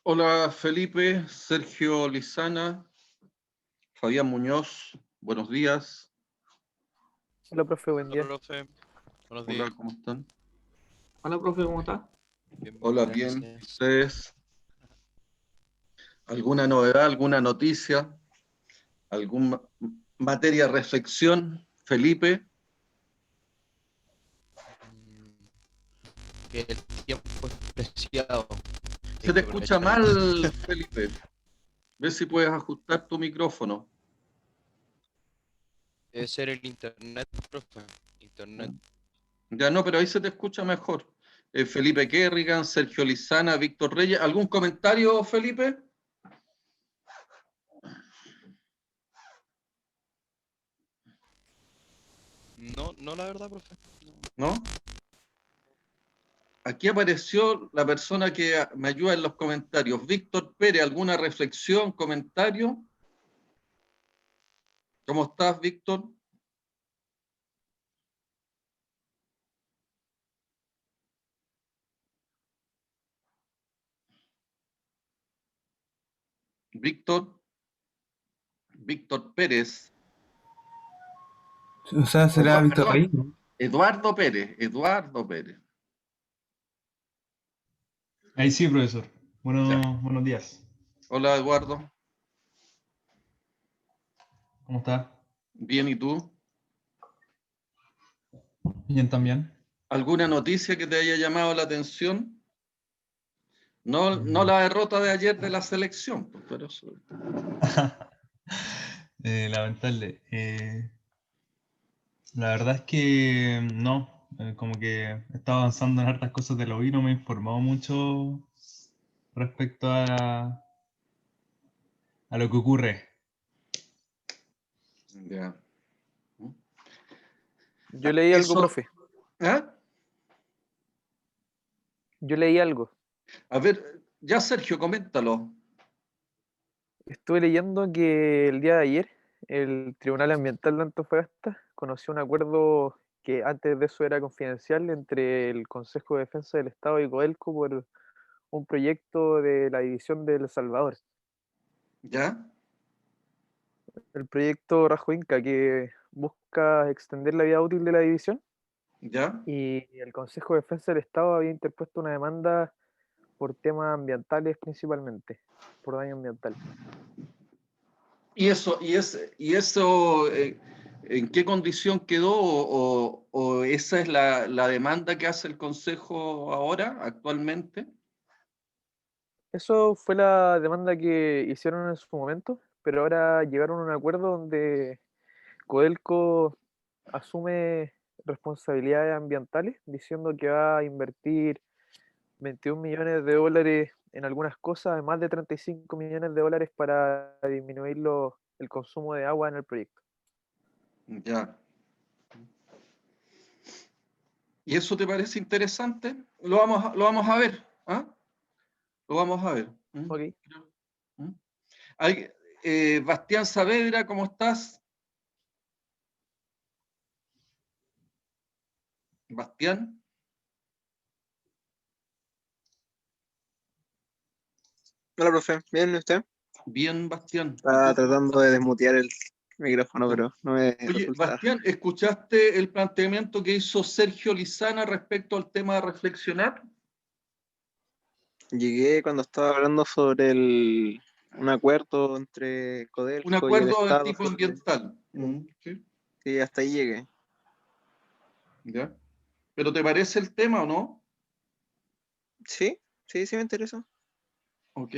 Hola Felipe, Sergio Lizana, Fabián Muñoz, buenos días. Hola, profe, buen Hola, día. profe. Buenos Hola, días. ¿cómo están? Hola, profe, ¿cómo está? Bien, bien, Hola, bien. gracias. ¿Ustedes? ¿Alguna novedad, alguna noticia, alguna materia de reflexión? Felipe, Mm, Que el tiempo es preciado. se Hay te que escucha aprovecharlo. mal, Felipe. Ve si puedes ajustar tu micrófono. Debe ser el internet, profe. Internet. Ya no, pero ahí se te escucha mejor. Felipe Kerrigan, Sergio Lizana, Víctor Reyes. ¿Algún comentario, Felipe? No, no la verdad, profe. No. ¿No? Aquí apareció la persona que me ayuda en los comentarios. Víctor Pérez, ¿alguna reflexión, comentario? ¿Cómo estás, Víctor? Víctor, Víctor Pérez. O sea, será Víctor Perdón, Rey, ¿no? Eduardo Pérez, Eduardo Pérez. Ahí sí, profesor. Ya. Buenos días. Hola, Eduardo. ¿Cómo está? Bien, ¿y tú? Bien también. ¿Alguna noticia que te haya llamado la atención? No, no Mm. la derrota de ayer de la selección, pues, pero eso. Lamentable. La verdad es que no. Como que he estado avanzando en hartas cosas de la UI, no me he informado mucho respecto a lo que ocurre. Ya. Yo leí algo, Eso. profe. ¿Ah? Yo leí algo. A ver, ya Sergio, coméntalo. Estuve leyendo que el día de ayer el Tribunal Ambiental de Antofagasta conoció un acuerdo que antes de eso era confidencial entre el Consejo de Defensa del Estado y Codelco por un proyecto de la división de El Salvador. ¿Ya? El proyecto Rajo Inca que busca extender la vida útil de la división ¿Ya? y el Consejo de Defensa del Estado había interpuesto una demanda por temas ambientales principalmente, por daño ambiental. Y eso, ¿en qué condición quedó? ¿O esa es la demanda que hace el Consejo ahora, actualmente? Eso fue la demanda que hicieron en su momento, pero ahora llegaron a un acuerdo donde Codelco asume responsabilidades ambientales, diciendo que va a invertir 21 millones de dólares en algunas cosas, más de 35 millones de dólares para disminuir el consumo de agua en el proyecto. Ya. ¿Y eso te parece interesante? Lo vamos a ver. ¿Ah? Lo vamos a ver. ¿Mm? Ok. ¿Mm? Hay- Bastián Saavedra, ¿cómo estás? Bastián, Hola, profe. ¿Bien ¿y usted? bien, Bastián. ¿Y Estaba tú cómo tratando estás? de desmutear el micrófono, Ya. pero no me Oye, resulta. Bastián, ¿escuchaste el planteamiento que hizo Sergio Lizana respecto al tema de reflexionar? Llegué cuando estaba hablando sobre un acuerdo entre Un Codelco y el acuerdo de Estado tipo sobre... ambiental. Sí, Sí, sí, hasta ahí llegué. ya. ¿Pero te parece el tema o no? Sí, sí, sí me interesa. Ok.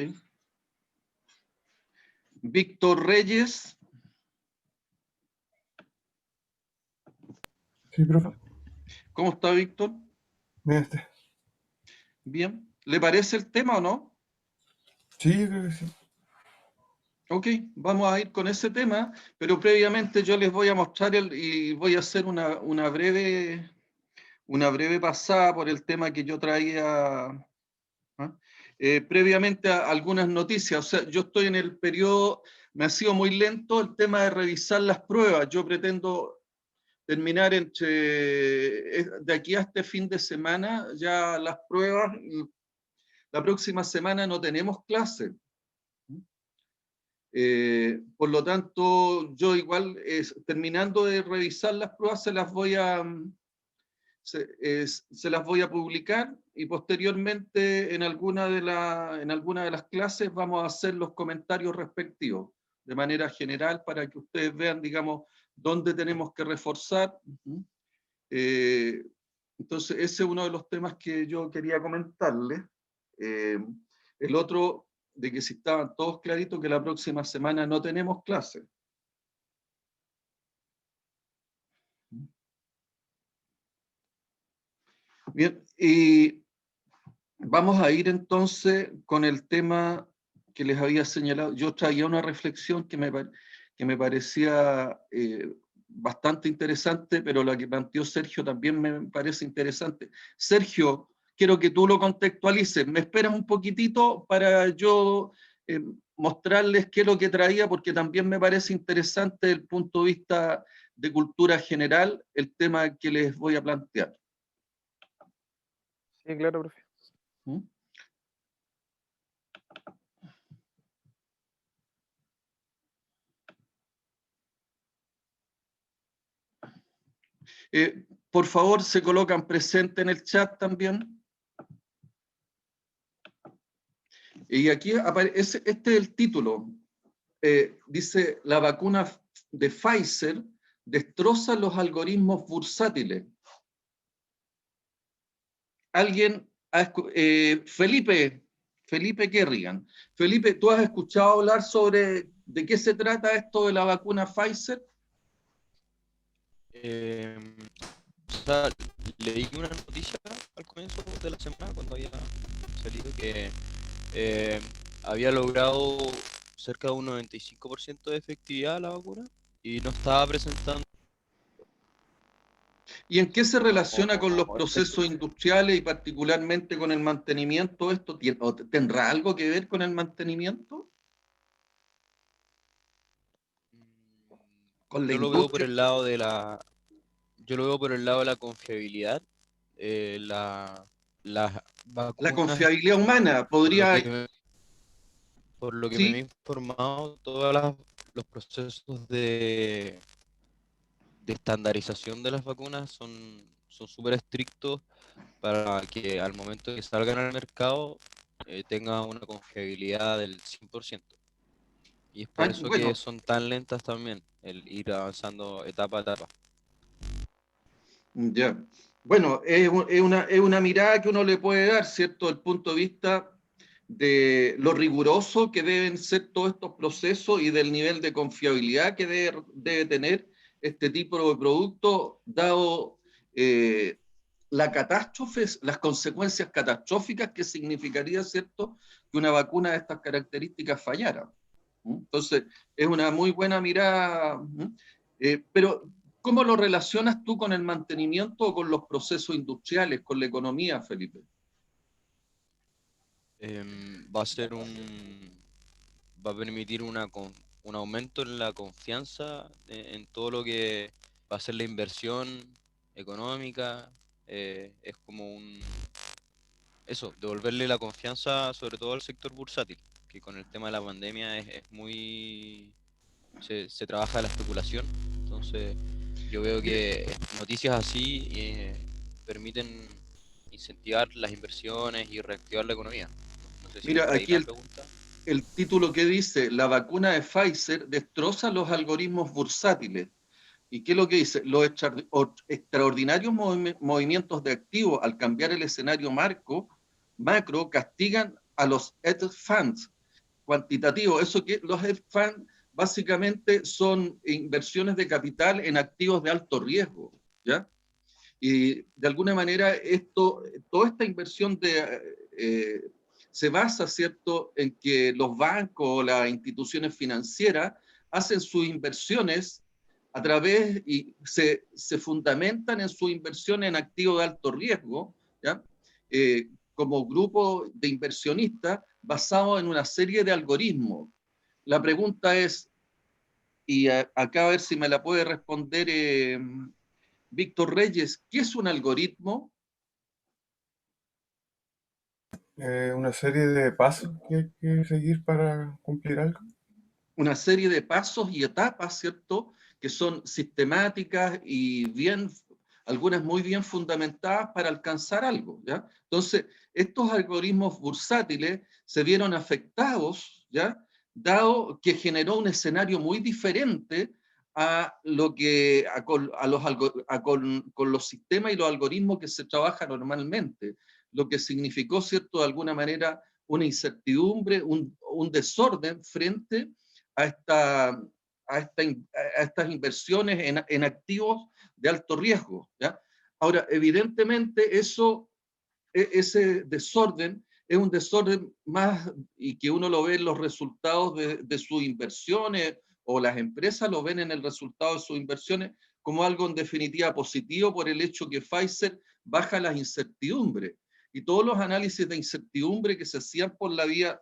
Víctor Reyes, Sí, profe. ¿cómo está Víctor? Bien, Bien. ¿Le parece el tema o no? sí, creo que sí. Ok, vamos a ir con ese tema, pero previamente yo les voy a mostrar y voy a hacer una breve pasada por el tema que yo traía. ¿Ah? Previamente a algunas noticias, o sea, yo estoy en el periodo, me ha sido muy lento el tema de revisar las pruebas, yo pretendo terminar de aquí a este fin de semana ya las pruebas, la próxima semana no tenemos clase. Por lo tanto, yo igual, terminando de revisar las pruebas, se las voy a publicar, y posteriormente en alguna de las clases vamos a hacer los comentarios respectivos, de manera general, para que ustedes vean, digamos, dónde tenemos que reforzar. Entonces, ese es uno de los temas que yo quería comentarles. El otro, de que si estaban todos claritos, que la próxima semana no tenemos clase. Bien, y vamos a ir entonces con el tema que les había señalado. Yo traía una reflexión que me parecía bastante interesante, pero la que planteó Sergio también me parece interesante. Sergio, quiero que tú lo contextualices. ¿Me esperas un poquitito para yo mostrarles qué es lo que traía? Porque también me parece interesante desde el punto de vista de cultura general el tema que les voy a plantear. Sí, claro, profe. ¿Mm? Por favor, se colocan presente en el chat también. Y aquí aparece, este es el título. Dice, la vacuna de Pfizer destroza los algoritmos bursátiles. ¿Alguien Felipe Kerrigan. Felipe, ¿tú has escuchado hablar sobre de qué se trata esto de la vacuna Pfizer? O sea, leí una noticia al comienzo de la semana cuando había salido que eh, había logrado cerca de un 95% de efectividad la vacuna y no estaba presentando ¿Y en qué se relaciona con los efectos. procesos industriales y particularmente con el mantenimiento? ¿Esto tendrá algo que ver con el mantenimiento? ¿Con la yo lo veo por industria? el lado de yo lo veo por el lado de la confiabilidad. Las La vacunas, confiabilidad humana por lo podría, por lo que me he sí. informado, todos los procesos de estandarización de las vacunas son súper estrictos para que al momento de que salgan al mercado tenga una confiabilidad del 100%. Y es por eso que Bueno, son tan lentas también, el ir avanzando etapa a etapa. ya. Bueno, es una mirada que uno le puede dar, ¿cierto? Del punto de vista de lo riguroso que deben ser todos estos procesos y del nivel de confiabilidad que debe tener este tipo de producto, dado la catástrofe, las consecuencias catastróficas que significaría, ¿cierto?, que una vacuna de estas características fallara. Entonces, es una muy buena mirada. Pero, ¿cómo lo relacionas tú con el mantenimiento o con los procesos industriales, con la economía, Felipe? Va a ser va a permitir un aumento en la confianza en todo lo que va a ser la inversión económica. Es como devolverle la confianza sobre todo al sector bursátil, que con el tema de la pandemia es muy, se trabaja la especulación. Entonces yo veo Mire, que noticias así permiten incentivar las inversiones y reactivar la economía. No sé si va mira, por ahí aquí la pregunta. el título que dice, la vacuna de Pfizer destroza los algoritmos bursátiles. ¿Y qué es lo que dice? Los extraordinarios movimientos de activos al cambiar el escenario macro castigan a los hedge funds cuantitativos. Eso que los hedge funds básicamente son inversiones de capital en activos de alto riesgo, ¿ya? Y de alguna manera toda esta inversión se basa, ¿cierto?, en que los bancos o las instituciones financieras hacen sus inversiones a través y se fundamentan en su inversión en activos de alto riesgo, ¿ya? Como grupo de inversionistas basado en una serie de algoritmos. La pregunta es, y acá a ver si me la puede responder Víctor Reyes, ¿qué es un algoritmo? Una serie de pasos que hay que seguir para cumplir algo. Una serie de pasos y etapas, ¿cierto? Que son sistemáticas y bien, algunas muy bien fundamentadas para alcanzar algo, ¿ya? Entonces, estos algoritmos bursátiles se vieron afectados, ¿ya? Dado que generó un escenario muy diferente a lo que con los sistemas y los algoritmos que se trabaja normalmente, lo que significó, cierto, de alguna manera una incertidumbre, un desorden frente a, esta, a estas inversiones en activos de alto riesgo, ¿ya? Ahora, evidentemente ese desorden es un desorden más, y que uno lo ve en los resultados de sus inversiones, o las empresas lo ven en el resultado de sus inversiones, como algo en definitiva positivo por el hecho que Pfizer baja las incertidumbres. Y todos los análisis de incertidumbre que se hacían por la vía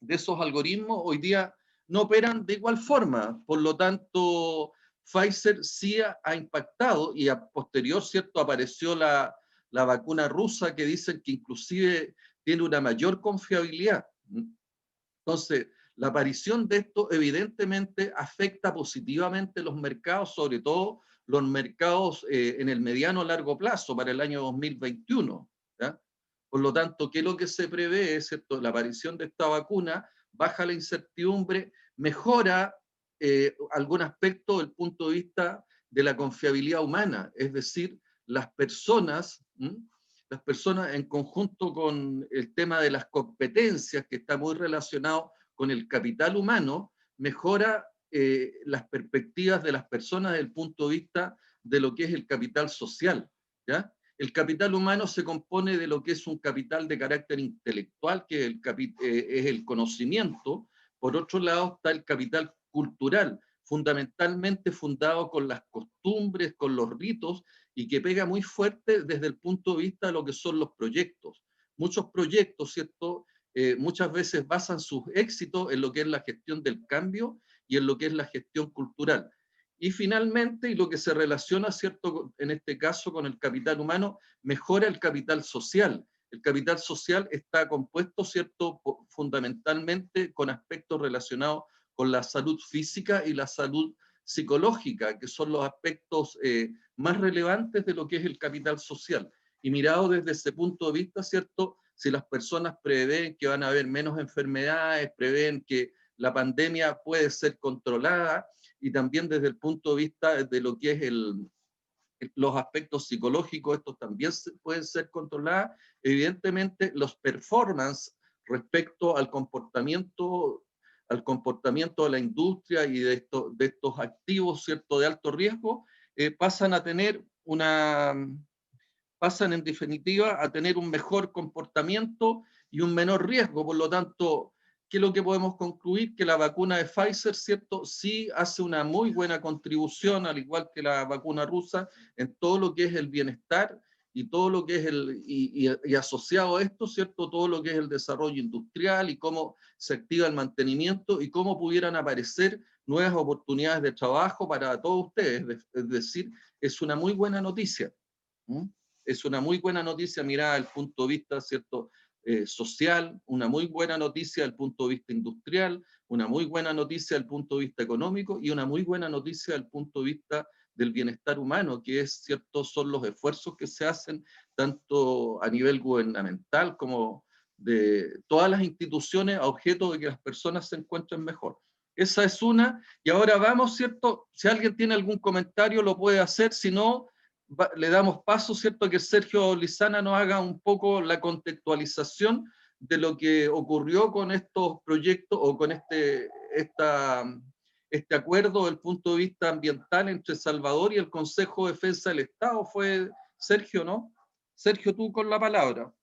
de esos algoritmos hoy día no operan de igual forma. Por lo tanto, Pfizer sí ha impactado, y a posterior, ¿cierto?, apareció la vacuna rusa, que dicen que inclusive tiene una mayor confiabilidad. Entonces, la aparición de esto evidentemente afecta positivamente los mercados, sobre todo los mercados en el mediano largo plazo para el año 2021. ¿Ya? Por lo tanto, ¿qué es lo que se prevé? ¿Cierto? La aparición de esta vacuna baja la incertidumbre, mejora algún aspecto del punto de vista de la confiabilidad humana, es decir, las personas, las personas en conjunto con el tema de las competencias, que está muy relacionado con el capital humano, mejora las perspectivas de las personas desde el punto de vista de lo que es el capital social, ¿ya? El capital humano se compone de lo que es un capital de carácter intelectual, que es el conocimiento. Por otro lado está el capital cultural, fundamentalmente fundado con las costumbres, con los ritos, y que pega muy fuerte desde el punto de vista de lo que son los proyectos. Muchos proyectos, ¿cierto? Muchas veces basan sus éxitos en lo que es la gestión del cambio y en lo que es la gestión cultural. Y finalmente, y lo que se relaciona, ¿cierto?, en este caso con el capital humano, mejora el capital social. El capital social está compuesto, ¿cierto?, fundamentalmente con aspectos relacionados con la salud física y la salud psicológica, que son los aspectos más relevantes de lo que es el capital social. Y mirado desde ese punto de vista, ¿cierto?, si las personas prevén que van a haber menos enfermedades, prevén que la pandemia puede ser controlada, y también desde el punto de vista de lo que es los aspectos psicológicos, estos también pueden ser controlados. Evidentemente, los performance respecto al comportamiento de la industria y de estos activos, ¿cierto?, de alto riesgo, pasan a tener pasan en definitiva a tener un mejor comportamiento y un menor riesgo. Por lo tanto, ¿qué es lo que podemos concluir? Que la vacuna de Pfizer, ¿cierto?, sí hace una muy buena contribución, al igual que la vacuna rusa, en todo lo que es el bienestar y todo lo que es y asociado a esto, ¿cierto?, todo lo que es el desarrollo industrial y cómo se activa el mantenimiento y cómo pudieran aparecer nuevas oportunidades de trabajo para todos ustedes. Es decir, es una muy buena noticia. ¿Mm? Es una muy buena noticia mirada desde el punto de vista, ¿cierto?, social, una muy buena noticia desde el punto de vista industrial, una muy buena noticia desde el punto de vista económico y una muy buena noticia desde el punto de vista del bienestar humano, que es cierto, son los esfuerzos que se hacen tanto a nivel gubernamental como de todas las instituciones a objeto de que las personas se encuentren mejor. Esa es una, y ahora vamos, ¿cierto? Si alguien tiene algún comentario lo puede hacer, si no, le damos paso, ¿cierto?, a que Sergio Lizana nos haga un poco la contextualización de lo que ocurrió con estos proyectos o con este acuerdo desde el punto de vista ambiental entre Salvador y el Consejo de Defensa del Estado. Fue Sergio, ¿no? Sergio, tú con la palabra.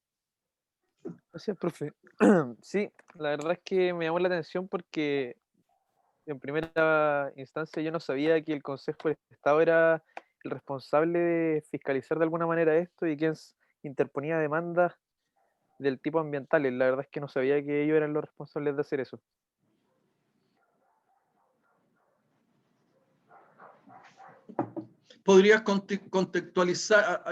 Gracias, profe. Sí, la verdad es que me llamó la atención porque en primera instancia yo no sabía que el Consejo del Estado era el responsable de fiscalizar de alguna manera esto y quien interponía demandas del tipo ambientales. La verdad es que no sabía que ellos eran los responsables de hacer eso. ¿Podrías contextualizar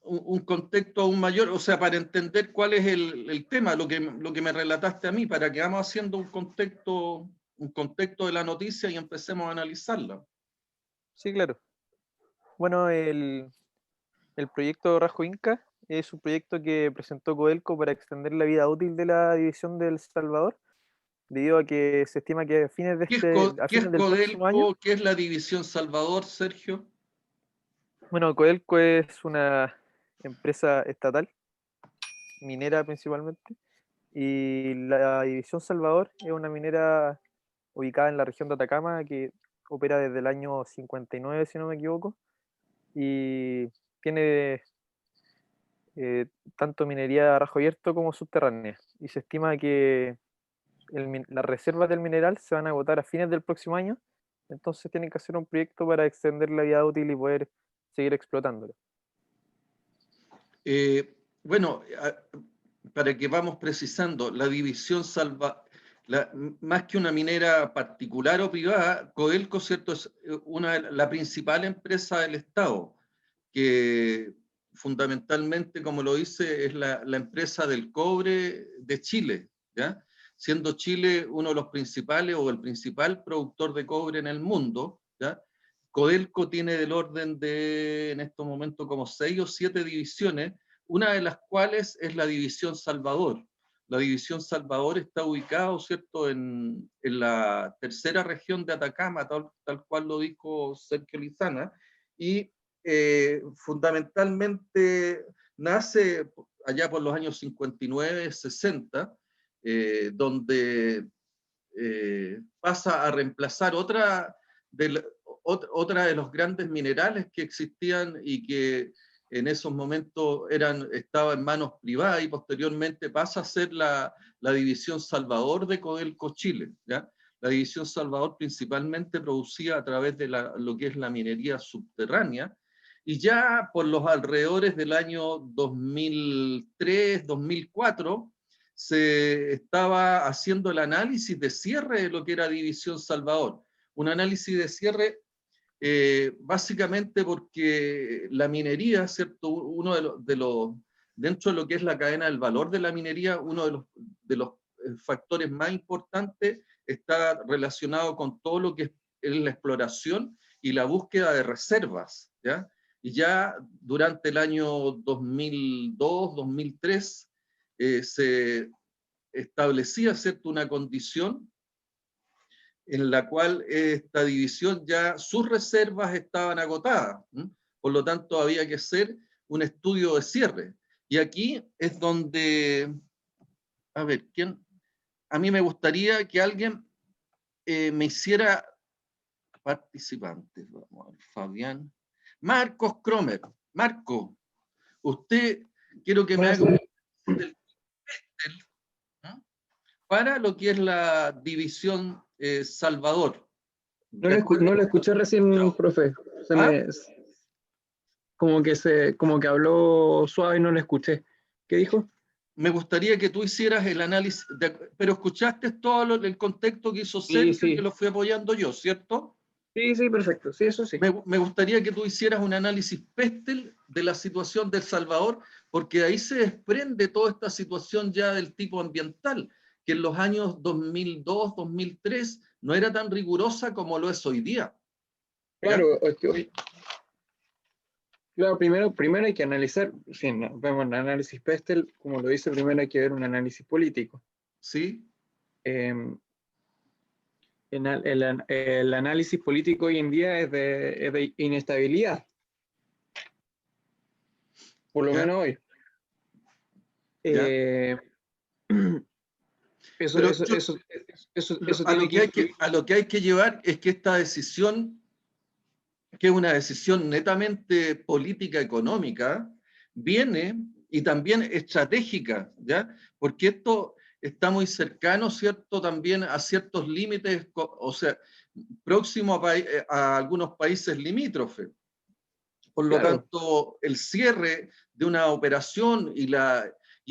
un contexto aún mayor, o sea, para entender cuál es el tema, lo que me relataste a mí, para que vamos haciendo un contexto de la noticia y empecemos a analizarla. Sí, claro. Bueno, el proyecto Rajo Inca es un proyecto que presentó Codelco para extender la vida útil de la división del Salvador, debido a que se estima que a fines, a ¿Qué es fines del próximo año, Codelco? ¿Qué es la División Salvador, Sergio? bueno, Codelco es una empresa estatal, minera principalmente, y la división Salvador es una minera ubicada en la región de Atacama que opera desde el año 59, si no me equivoco, y tiene tanto minería a rajo abierto como subterránea. Y se estima que las reservas del mineral se van a agotar a fines del próximo año, entonces tienen que hacer un proyecto para extender la vida útil y poder seguir explotándolo. Bueno, para que vamos precisando, la división más que una minera particular o privada, Codelco, ¿cierto?, es la principal empresa del Estado, que fundamentalmente, como lo dice, es la empresa del cobre de Chile, ¿ya? Siendo Chile uno de los principales o el principal productor de cobre en el mundo, ¿ya? Codelco tiene del orden de, en estos momentos, como 6 o 7 divisiones, una de las cuales es la División Salvador. La División Salvador está ubicada, ¿cierto?, en la tercera región de Atacama, tal cual lo dijo Sergio Lizana, y fundamentalmente nace allá por los años 59, 60, donde pasa a reemplazar otra de los grandes minerales que existían y que en esos momentos estaba en manos privadas, y posteriormente pasa a ser la División Salvador de Codelco Chile, ¿ya? La División Salvador principalmente producía a través de lo que es la minería subterránea, y ya por los alrededores del año 2003, 2004, se estaba haciendo el análisis de cierre de lo que era División Salvador. Un análisis de cierre básicamente porque la minería, ¿cierto? Uno dentro de lo que es la cadena del valor de la minería, uno de los factores más importantes está relacionado con todo lo que es la exploración y la búsqueda de reservas, ¿ya? Y ya durante el año 2002, 2003, se establecía, ¿cierto?, una condición en la cual esta división ya sus reservas estaban agotadas. Por lo tanto, había que hacer un estudio de cierre. Y aquí es donde, a ver, a mí me gustaría que alguien me hiciera participantes. Vamos a ver, Fabián. Marcos Cromer. Marco, usted, quiero que me haga un para lo que es la división Salvador. No lo escuché recién, profe. Como que habló suave y no lo escuché. ¿Qué dijo? Me gustaría que tú hicieras el análisis, pero escuchaste todo el contexto que hizo Sergio, Sí. que lo fui apoyando yo, ¿cierto? Sí, perfecto. Sí, eso sí. Me gustaría que tú hicieras un análisis Pestel de la situación del Salvador, porque de ahí se desprende toda esta situación ya del tipo ambiental, que en los años 2002, 2003 no era tan rigurosa como lo es hoy día. ¿Ya? Claro, primero hay que analizar, si vemos el análisis Pestel, como lo dice, primero hay que ver un análisis político. Sí. El análisis político hoy en día es de inestabilidad. Por lo menos hoy. A lo que hay que llevar es que esta decisión, que es una decisión netamente política económica, viene y también estratégica, ¿ya? Porque esto está muy cercano, ¿cierto?, también a ciertos límites, o sea, próximo a algunos países limítrofes. Por lo tanto, el cierre de una operación y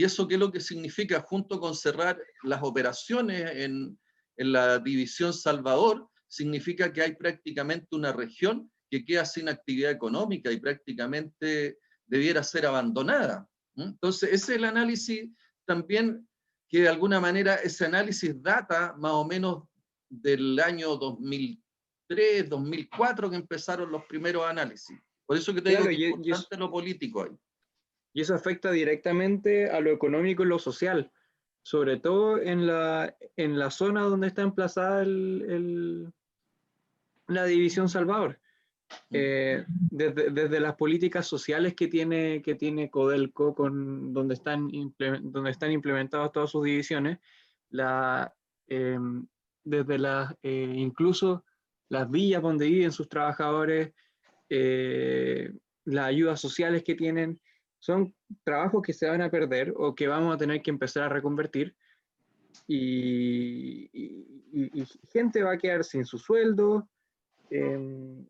eso, ¿qué es lo que significa? Junto con cerrar las operaciones en la División Salvador, significa que hay prácticamente una región que queda sin actividad económica y prácticamente debiera ser abandonada. Entonces, ese es el análisis también, que de alguna manera ese análisis data más o menos del año 2003, 2004, que empezaron los primeros análisis. Por eso que te Claro, digo que es y importante lo político ahí. y eso afecta directamente a lo económico y lo social, sobre todo en la zona donde está emplazada la División Salvador. Desde las políticas sociales que tiene Codelco, donde están implementadas todas sus divisiones, desde incluso las villas donde viven sus trabajadores, las ayudas sociales que tienen, son trabajos que se van a perder o que vamos a tener que empezar a reconvertir, y gente va a quedar sin su sueldo. Y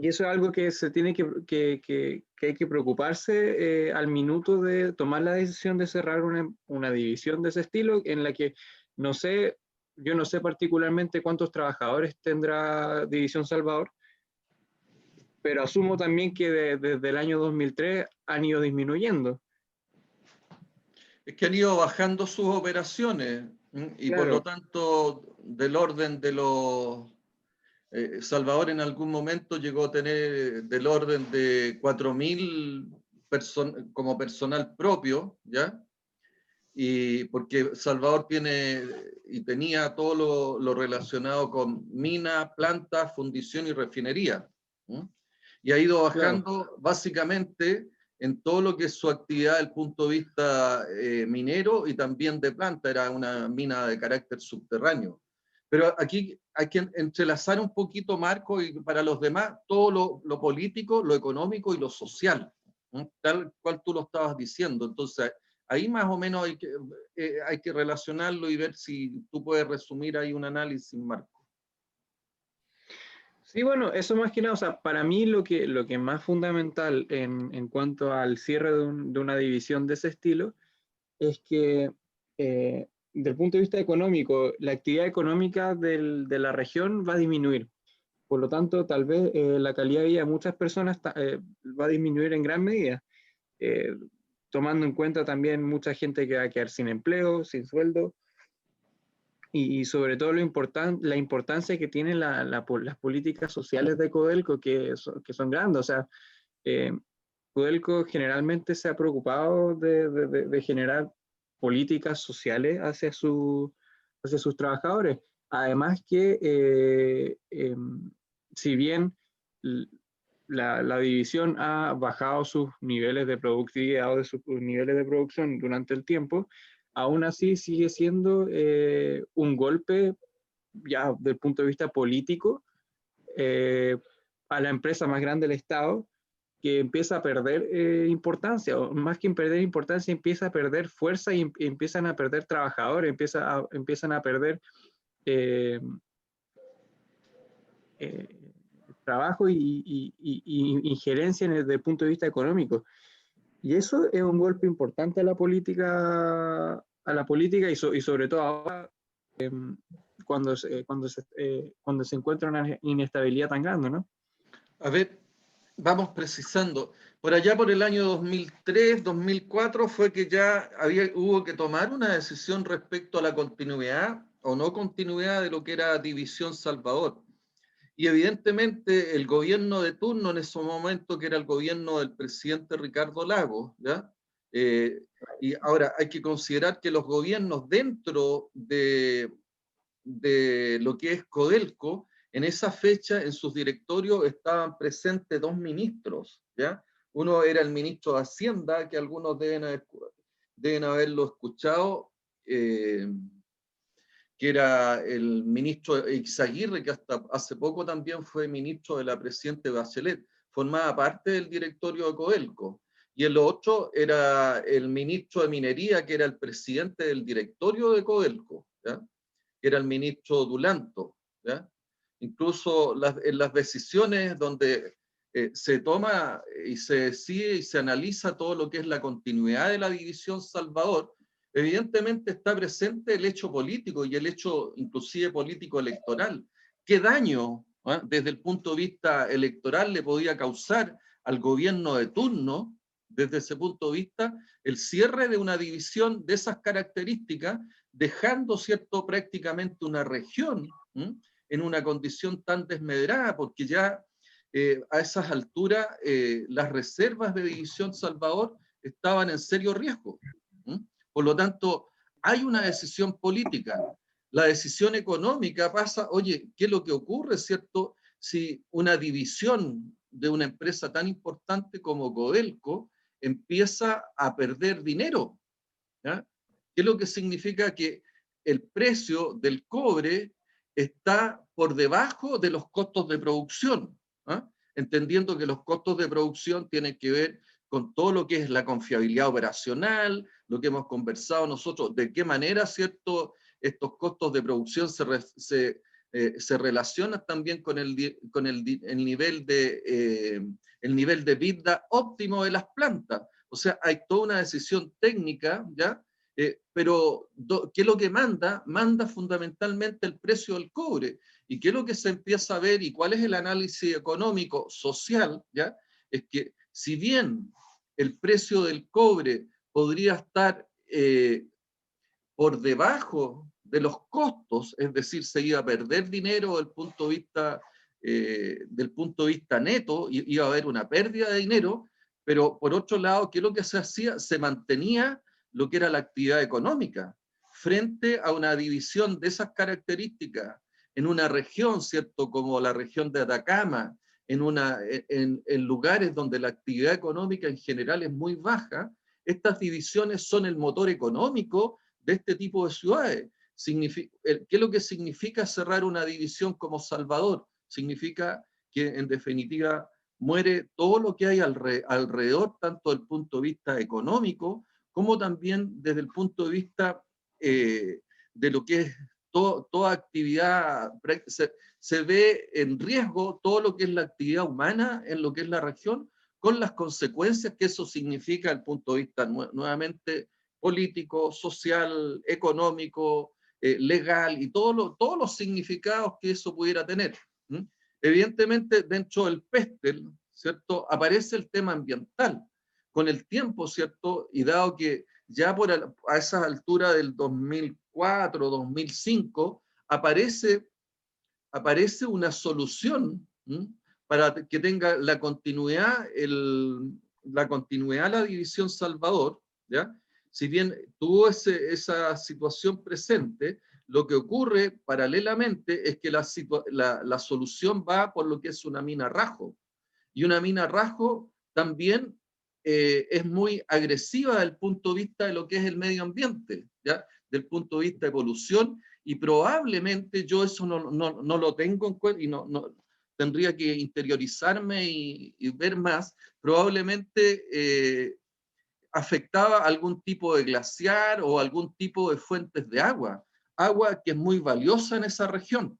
eso es algo que se tiene que hay que preocuparse al minuto de tomar la decisión de cerrar una división de ese estilo, en la que yo no sé particularmente cuántos trabajadores tendrá División Salvador, pero asumo también que desde el año 2003 han ido disminuyendo. Es que han ido bajando sus operaciones, y por lo Claro. tanto, del orden de los... Salvador en algún momento llegó a tener del orden de 4.000 como personal propio, ¿ya? Y porque Salvador tiene y tenía todo lo relacionado con mina, planta, fundición y refinería. Y ha ido bajando básicamente en todo lo que es su actividad desde el punto de vista minero y también de planta. Era una mina de carácter subterráneo. Pero aquí hay que entrelazar un poquito, Marco, y para los demás, todo lo político, lo económico y lo social, ¿no? Tal cual tú lo estabas diciendo. Entonces, ahí más o menos hay que relacionarlo y ver si tú puedes resumir ahí un análisis, Marco. Sí, bueno, eso más que nada, o sea, para mí lo que es más fundamental en cuanto al cierre de una división de ese estilo es que, desde el punto de vista económico, la actividad económica de la región va a disminuir. Por lo tanto, tal vez la calidad de vida de muchas personas va a disminuir en gran medida, tomando en cuenta también mucha gente que va a quedar sin empleo, sin sueldo, y sobre todo la importancia que tienen las políticas sociales de Codelco, que son grandes. O sea, Codelco generalmente se ha preocupado de generar políticas sociales hacia sus trabajadores. Además que, si bien la división ha bajado sus niveles de productividad o de sus niveles de producción durante el tiempo, aún así sigue siendo un golpe, ya desde el punto de vista político, a la empresa más grande del Estado, que empieza a perder importancia, o más que perder importancia, empieza a perder fuerza y empiezan a perder trabajadores, empiezan a perder trabajo y injerencia desde el punto de vista económico. Y eso es un golpe importante a la política y sobre todo ahora, cuando se encuentra una inestabilidad tan grande, ¿no? A ver, vamos precisando. Por allá por el año 2003, 2004 fue que ya hubo que tomar una decisión respecto a la continuidad o no continuidad de lo que era División Salvador. Y evidentemente el gobierno de turno en ese momento, que era el gobierno del presidente Ricardo Lagos, ¿ya? Y ahora hay que considerar que los gobiernos dentro de lo que es Codelco, en esa fecha en sus directorios estaban presentes dos ministros, ¿ya? Uno era el ministro de Hacienda, que algunos deben haberlo escuchado, que era el ministro Izaguirre, que hasta hace poco también fue ministro de la presidenta Bachelet, formaba parte del directorio de Codelco. Y el otro era el ministro de Minería, que era el presidente del directorio de Codelco, ¿ya? Que era el ministro Dulanto, ¿ya? Incluso en las decisiones donde se toma y se decide y se analiza todo lo que es la continuidad de la División Salvador, evidentemente está presente el hecho político y el hecho inclusive político electoral. ¿Qué daño desde el punto de vista electoral le podía causar al gobierno de turno, desde ese punto de vista, el cierre de una división de esas características, dejando, ¿cierto?, prácticamente una región en una condición tan desmedrada, porque ya a esas alturas las reservas de División Salvador estaban en serio riesgo. Por lo tanto, hay una decisión política. La decisión económica pasa, oye, ¿qué es lo que ocurre, cierto? Si una división de una empresa tan importante como Codelco empieza a perder dinero, ¿ya? ¿Qué es lo que significa? Que el precio del cobre está por debajo de los costos de producción, ¿ah? Entendiendo que los costos de producción tienen que ver con todo lo que es la confiabilidad operacional, lo que hemos conversado nosotros, de qué manera, ¿cierto?, estos costos de producción se relacionan también con el nivel de vida óptimo de las plantas. O sea, hay toda una decisión técnica, ¿ya? Pero ¿qué es lo que manda? Manda fundamentalmente el precio del cobre. ¿Y qué es lo que se empieza a ver y cuál es el análisis económico, social? ¿Ya? Es que si bien el precio del cobre podría estar por debajo de los costos, es decir, se iba a perder dinero del punto de vista neto, y iba a haber una pérdida de dinero, pero por otro lado, ¿qué es lo que se hacía? Se mantenía lo que era la actividad económica, frente a una división de esas características en una región, ¿cierto?, como la región de Atacama, en lugares donde la actividad económica en general es muy baja. Estas divisiones son el motor económico de este tipo de ciudades. ¿Qué es lo que significa cerrar una división como Salvador? Significa que en definitiva muere todo lo que hay alrededor, tanto desde el punto de vista económico, como también desde el punto de vista de lo que es toda actividad. Se ve en riesgo todo lo que es la actividad humana en lo que es la región, con las consecuencias que eso significa desde el punto de vista nuevamente político, social, económico, legal, y todos los significados que eso pudiera tener. Evidentemente, dentro del PESTEL, ¿cierto?, aparece el tema ambiental. Con el tiempo, ¿cierto?, y dado que ya a esas alturas del 2004, 2005, aparece una solución para que tenga la continuidad la división Salvador, ¿ya? Si bien tuvo esa situación presente, lo que ocurre paralelamente es que la solución va por lo que es una mina Rajo. Y una mina Rajo también es muy agresiva desde el punto de vista de lo que es el medio ambiente, ¿ya? Del punto de vista de polución, y probablemente yo eso no lo tengo en cuenta, y tendría que interiorizarme y ver más. Probablemente afectaba algún tipo de glaciar o algún tipo de fuentes de agua que es muy valiosa en esa región.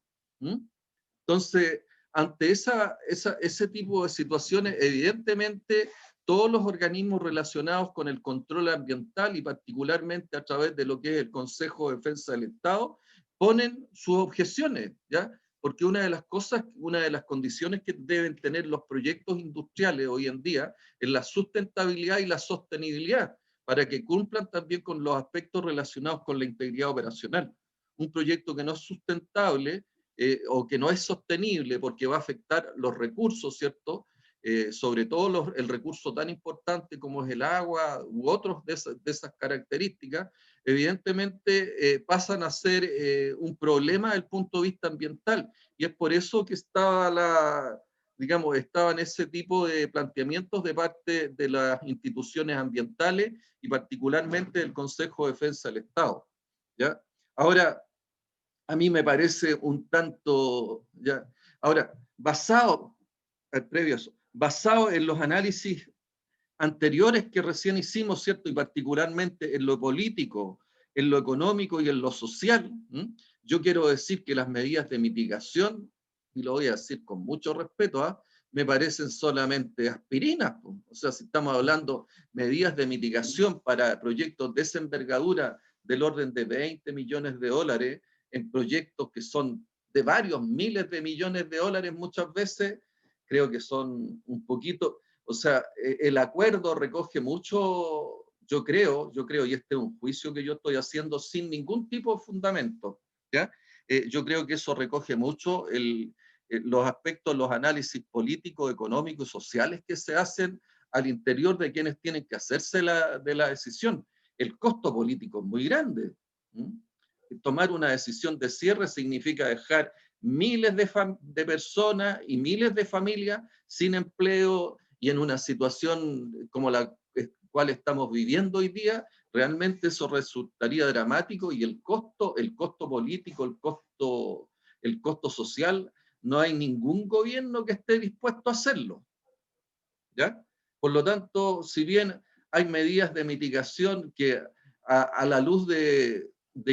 Entonces, ante ese tipo de situaciones, evidentemente, todos los organismos relacionados con el control ambiental, y particularmente a través de lo que es el Consejo de Defensa del Estado, ponen sus objeciones, ¿ya? Porque una de las condiciones que deben tener los proyectos industriales hoy en día es la sustentabilidad y la sostenibilidad, para que cumplan también con los aspectos relacionados con la integridad operacional. Un proyecto que no es sustentable o que no es sostenible porque va a afectar los recursos, ¿cierto? Sobre todo el recurso tan importante como es el agua u otros de esas características, evidentemente pasan a ser un problema desde el punto de vista ambiental. Y es por eso que estaban ese tipo de planteamientos de parte de las instituciones ambientales y particularmente del Consejo de Defensa del Estado, ¿ya? Ahora, a mí me parece un tanto, ¿ya? Ahora, basado en los análisis anteriores que recién hicimos, ¿cierto? Y particularmente en lo político, en lo económico y en lo social, yo quiero decir que las medidas de mitigación, y lo voy a decir con mucho respeto, me parecen solamente aspirinas. O sea, si estamos hablando de medidas de mitigación para proyectos de esa envergadura del orden de 20 millones de dólares, en proyectos que son de varios miles de millones de dólares muchas veces, creo que son un poquito. O sea, el acuerdo recoge mucho, yo creo, y este es un juicio que yo estoy haciendo sin ningún tipo de fundamento, ¿ya? Yo creo que eso recoge mucho los aspectos, los análisis políticos, económicos y sociales que se hacen al interior de quienes tienen que hacerse de la decisión. El costo político es muy grande. Tomar una decisión de cierre significa dejar miles de personas y miles de familias sin empleo y en una situación como la cual estamos viviendo hoy día, realmente eso resultaría dramático y el costo político, el costo social, no hay ningún gobierno que esté dispuesto a hacerlo. ¿Ya? Por lo tanto, si bien hay medidas de mitigación que a la luz de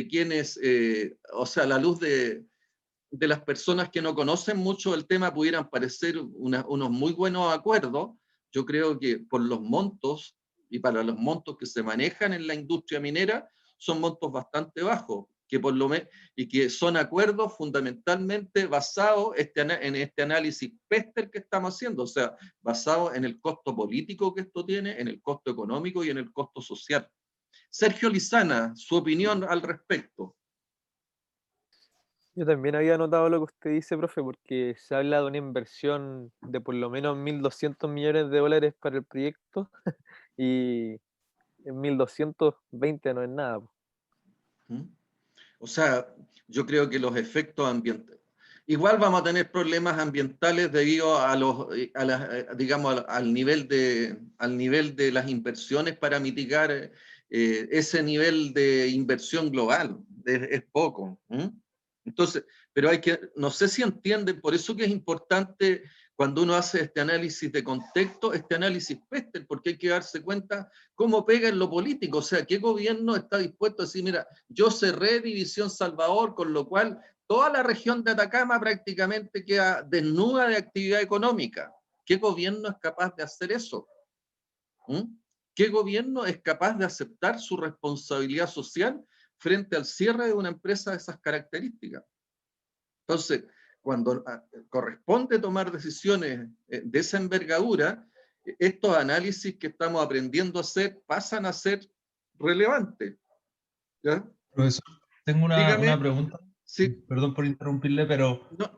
quienes, o sea, a la luz de las personas que no conocen mucho el tema pudieran parecer unos muy buenos acuerdos, yo creo que por los montos y para los montos que se manejan en la industria minera, son montos bastante bajos, que por lo menos, y que son acuerdos fundamentalmente basados en este análisis PESTEL que estamos haciendo, o sea, basados en el costo político que esto tiene, en el costo económico y en el costo social. Sergio Lizana, su opinión al respecto. Yo también había notado lo que usted dice, profe, porque se habla de una inversión de por lo menos 1.200 millones de dólares para el proyecto y en 1.220 no es nada. ¿Mm? O sea, yo creo que los efectos ambientales. Igual vamos a tener problemas ambientales debido digamos, al nivel de las inversiones para mitigar ese nivel de inversión global. Es poco. Entonces, pero no sé si entienden, por eso que es importante cuando uno hace este análisis de contexto, este análisis PESTEL, porque hay que darse cuenta cómo pega en lo político, o sea, qué gobierno está dispuesto a decir, mira, yo cerré División Salvador, con lo cual toda la región de Atacama prácticamente queda desnuda de actividad económica. ¿Qué gobierno es capaz de hacer eso? ¿Qué gobierno es capaz de aceptar su responsabilidad social frente al cierre de una empresa de esas características? Entonces, cuando corresponde tomar decisiones de esa envergadura, estos análisis que estamos aprendiendo a hacer pasan a ser relevantes. ¿Ya? Profesor, tengo Dígame. una pregunta. Sí. Perdón por interrumpirle, pero No.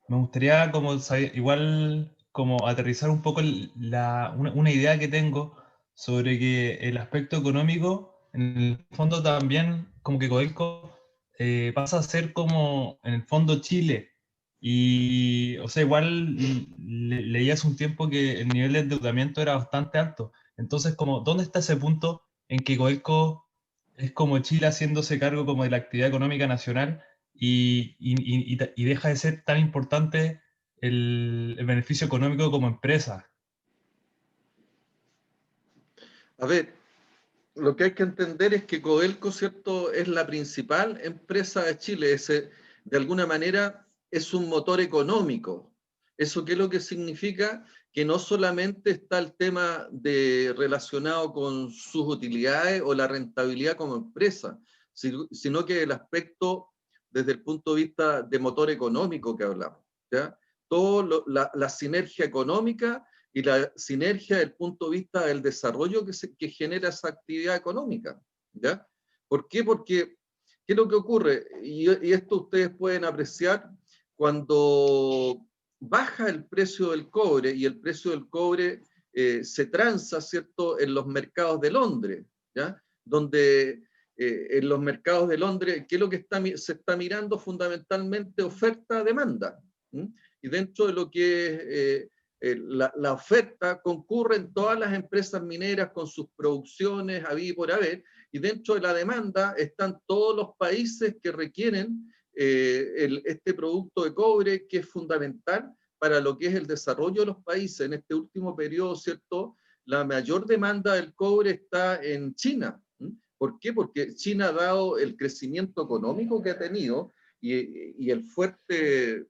me gustaría como saber, igual como aterrizar un poco una idea que tengo sobre que el aspecto económico, en el fondo también como que Codelco pasa a ser como en el fondo Chile. Y, o sea, igual leí hace un tiempo que el nivel de endeudamiento era bastante alto. Entonces, como, ¿dónde está ese punto en que Codelco es como Chile haciéndose cargo como de la actividad económica nacional y deja de ser tan importante el beneficio económico como empresa? A ver, lo que hay que entender es que Codelco, ¿cierto?, es la principal empresa de Chile. De alguna manera, es un motor económico. ¿Eso qué es lo que significa? Que no solamente está el tema relacionado con sus utilidades o la rentabilidad como empresa, sino que el aspecto desde el punto de vista de motor económico que hablamos, ¿ya? La sinergia económica y la sinergia desde el punto de vista del desarrollo que genera esa actividad económica, ¿ya? ¿Por qué? Porque, ¿qué es lo que ocurre? Y esto ustedes pueden apreciar cuando baja el precio del cobre y el precio del cobre se transa, ¿cierto?, en los mercados de Londres, ¿ya? Donde en los mercados de Londres, ¿qué es lo que se está mirando? Fundamentalmente oferta-demanda. Y dentro de lo que es la oferta, concurren todas las empresas mineras con sus producciones, habida y por haber, y dentro de la demanda están todos los países que requieren este producto de cobre, que es fundamental para lo que es el desarrollo de los países. En este último periodo, ¿cierto?, la mayor demanda del cobre está en China. ¿Por qué? Porque China, dado el crecimiento económico que ha tenido y el fuerte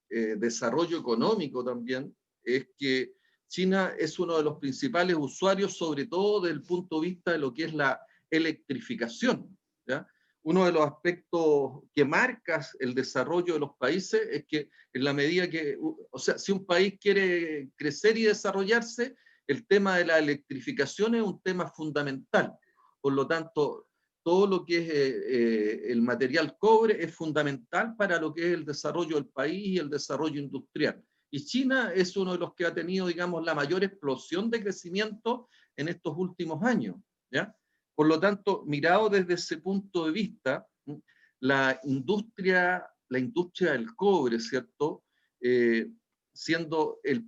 desarrollo económico también, es que China es uno de los principales usuarios, sobre todo desde el punto de vista de lo que es la electrificación, ¿ya? uno de los aspectos que marca el desarrollo de los países es que en la medida que, o sea, si un país quiere crecer y desarrollarse, el tema de la electrificación es un tema fundamental. Por lo tanto, todo lo que es el material cobre es fundamental para lo que es el desarrollo del país y el desarrollo industrial. Y China es uno de los que ha tenido, digamos, la mayor explosión de crecimiento en estos últimos años, ¿ya? Por lo tanto, mirado desde ese punto de vista, la industria del cobre, ¿cierto? Siendo la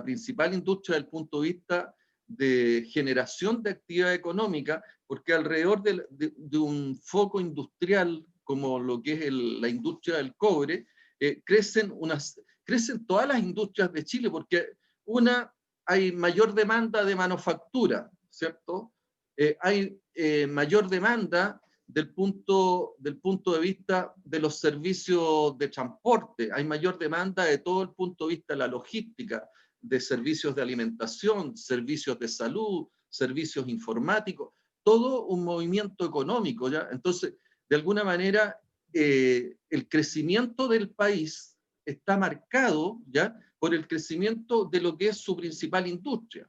principal industria desde el punto de vista de generación de actividad económica, porque alrededor de un foco industrial como lo que es la industria del cobre, crecen todas las industrias de Chile, porque hay mayor demanda de manufactura, ¿cierto? Hay mayor demanda del punto de vista de los servicios de transporte, hay mayor demanda de todo el punto de vista de la logística, de servicios de alimentación, servicios de salud, servicios informáticos, todo un movimiento económico, ¿ya? Entonces, de alguna manera, el crecimiento del país está marcado, ¿ya?, por el crecimiento de lo que es su principal industria.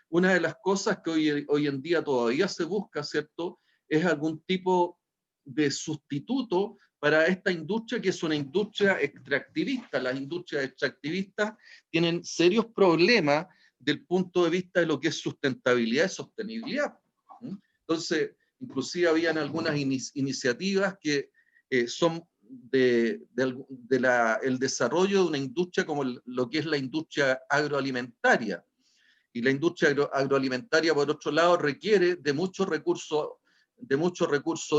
Una de las cosas que hoy en día todavía se busca, ¿cierto?, es algún tipo de sustituto para esta industria, que es una industria extractivista. Las industrias extractivistas tienen serios problemas del punto de vista de lo que es sustentabilidad y sostenibilidad. Entonces, inclusive habían algunas iniciativas que son el desarrollo de una industria como lo que es la industria agroalimentaria. Y la industria agroalimentaria, por otro lado, requiere de mucho recurso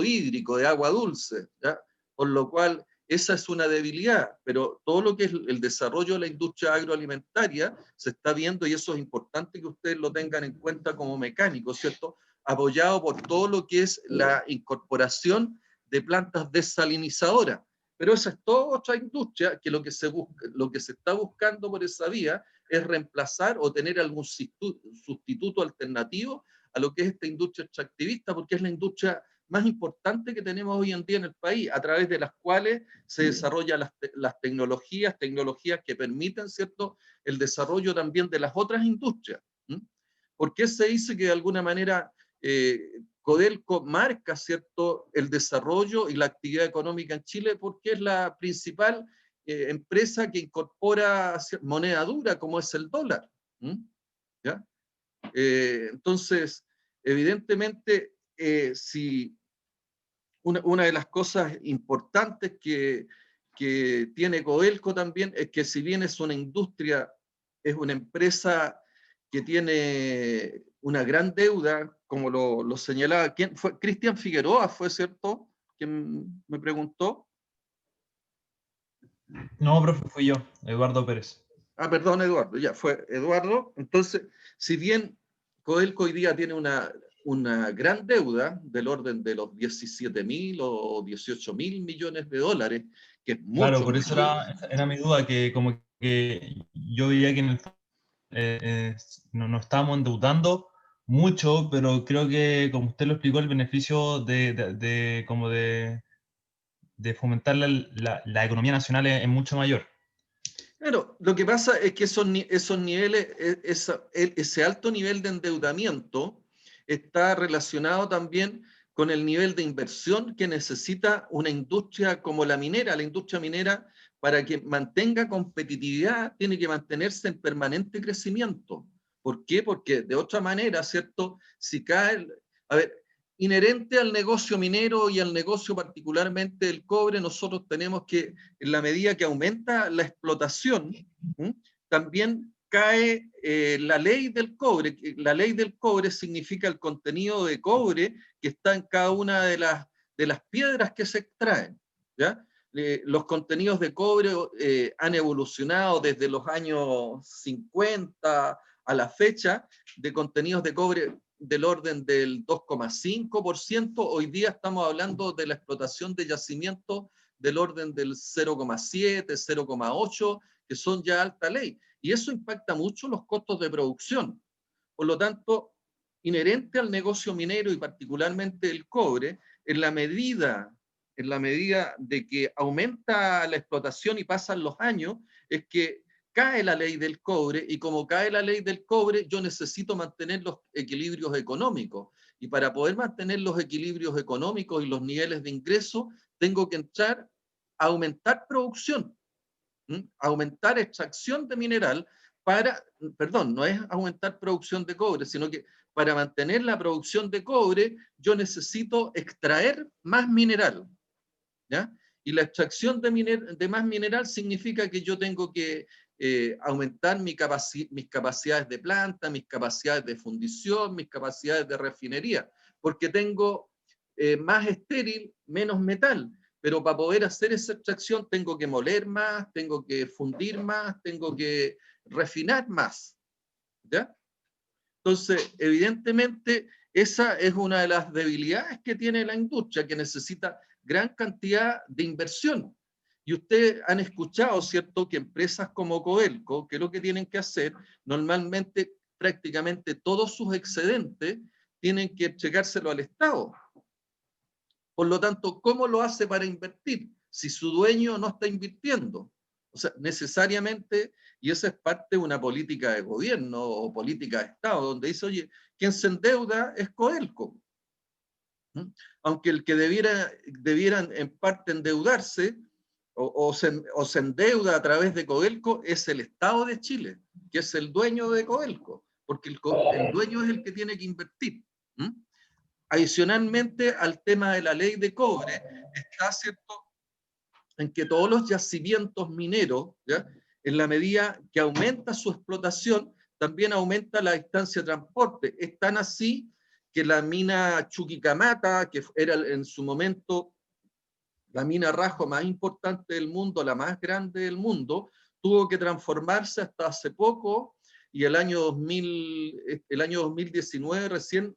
hídrico, de agua dulce, ¿ya? Por lo cual esa es una debilidad, pero todo lo que es el desarrollo de la industria agroalimentaria se está viendo, y eso es importante que ustedes lo tengan en cuenta como mecánicos, ¿cierto?, apoyado por todo lo que es la incorporación de plantas desalinizadoras. Pero esa es toda otra industria que lo que se está buscando por esa vía es reemplazar o tener algún sustituto alternativo a lo que es esta industria extractivista, porque es la industria más importante que tenemos hoy en día en el país, a través de las cuales se desarrollan las tecnologías que permiten, ¿cierto?, el desarrollo también de las otras industrias. ¿Por qué se dice que de alguna manera Codelco marca, ¿cierto?, el desarrollo y la actividad económica en Chile? Porque es la principal empresa que incorpora moneda dura, como es el dólar. ¿Ya? Entonces, evidentemente, si una de las cosas importantes que tiene Codelco también es que, si bien es una industria, es una empresa que tiene una gran deuda, como lo señalaba, ¿quién fue? Cristian Figueroa, ¿fue cierto? ¿Quién me preguntó? No, profe, fui yo, Eduardo Pérez. Ah, perdón, Eduardo, ya fue Eduardo. Entonces, si bien Codelco hoy día tiene una gran deuda del orden de los 17.000 o 18.000 millones de dólares, que es Claro, mucho. por eso era mi duda, que como que yo veía que en el no estábamos endeudando mucho, pero creo que, como usted lo explicó, el beneficio de fomentar la economía nacional es mucho mayor. Claro, lo que pasa es que esos niveles, ese alto nivel de endeudamiento está relacionado también con el nivel de inversión que necesita una industria como la minera. La industria minera, para que mantenga competitividad, tiene que mantenerse en permanente crecimiento. ¿Por qué? Porque de otra manera, ¿cierto? Si cae, a ver, inherente al negocio minero y al negocio particularmente del cobre, nosotros tenemos que, en la medida que aumenta la explotación, también cae la ley del cobre. La ley del cobre significa el contenido de cobre que está en cada una de las piedras que se extraen, ¿ya? Los contenidos de cobre han evolucionado desde los años 50 a la fecha, de contenidos de cobre del orden del 2,5%, hoy día estamos hablando de la explotación de yacimientos del orden del 0,7, 0,8, que son ya alta ley. Y eso impacta mucho los costos de producción. Por lo tanto, inherente al negocio minero y particularmente el cobre, en la medida de que aumenta la explotación y pasan los años, es que cae la ley del cobre, y como cae la ley del cobre, yo necesito mantener los equilibrios económicos. Y para poder mantener los equilibrios económicos y los niveles de ingreso, tengo que entrar a aumentar producción, aumentar extracción de mineral perdón, no es aumentar producción de cobre, sino que para mantener la producción de cobre, yo necesito extraer más mineral, ¿ya? Y la extracción de más mineral significa que yo tengo que aumentar mis capacidades de planta, mis capacidades de fundición, mis capacidades de refinería, porque tengo más estéril, menos metal. Pero para poder hacer esa extracción tengo que moler más, tengo que fundir más, tengo que refinar más, ¿ya? Entonces, evidentemente, esa es una de las debilidades que tiene la industria, que necesita gran cantidad de inversión. Y ustedes han escuchado, ¿cierto?, que empresas como Codelco, que lo que tienen que hacer, normalmente prácticamente todos sus excedentes tienen que entregárselo al Estado. Por lo tanto, ¿cómo lo hace para invertir si su dueño no está invirtiendo? O sea, necesariamente, y esa es parte de una política de gobierno o política de Estado, donde dice, oye, quien se endeuda es Codelco. Aunque el que debieran en parte endeudarse o se endeuda a través de Codelco es el Estado de Chile, que es el dueño de Codelco, porque el dueño es el que tiene que invertir. Adicionalmente al tema de la ley de cobre, está, ¿cierto?, en que todos los yacimientos mineros, ¿ya?, en la medida que aumenta su explotación, también aumenta la distancia de transporte. Es tan así que la mina Chuquicamata, que era en su momento la mina Rajo más importante del mundo, la más grande del mundo, tuvo que transformarse hasta hace poco, y el año 2019 recién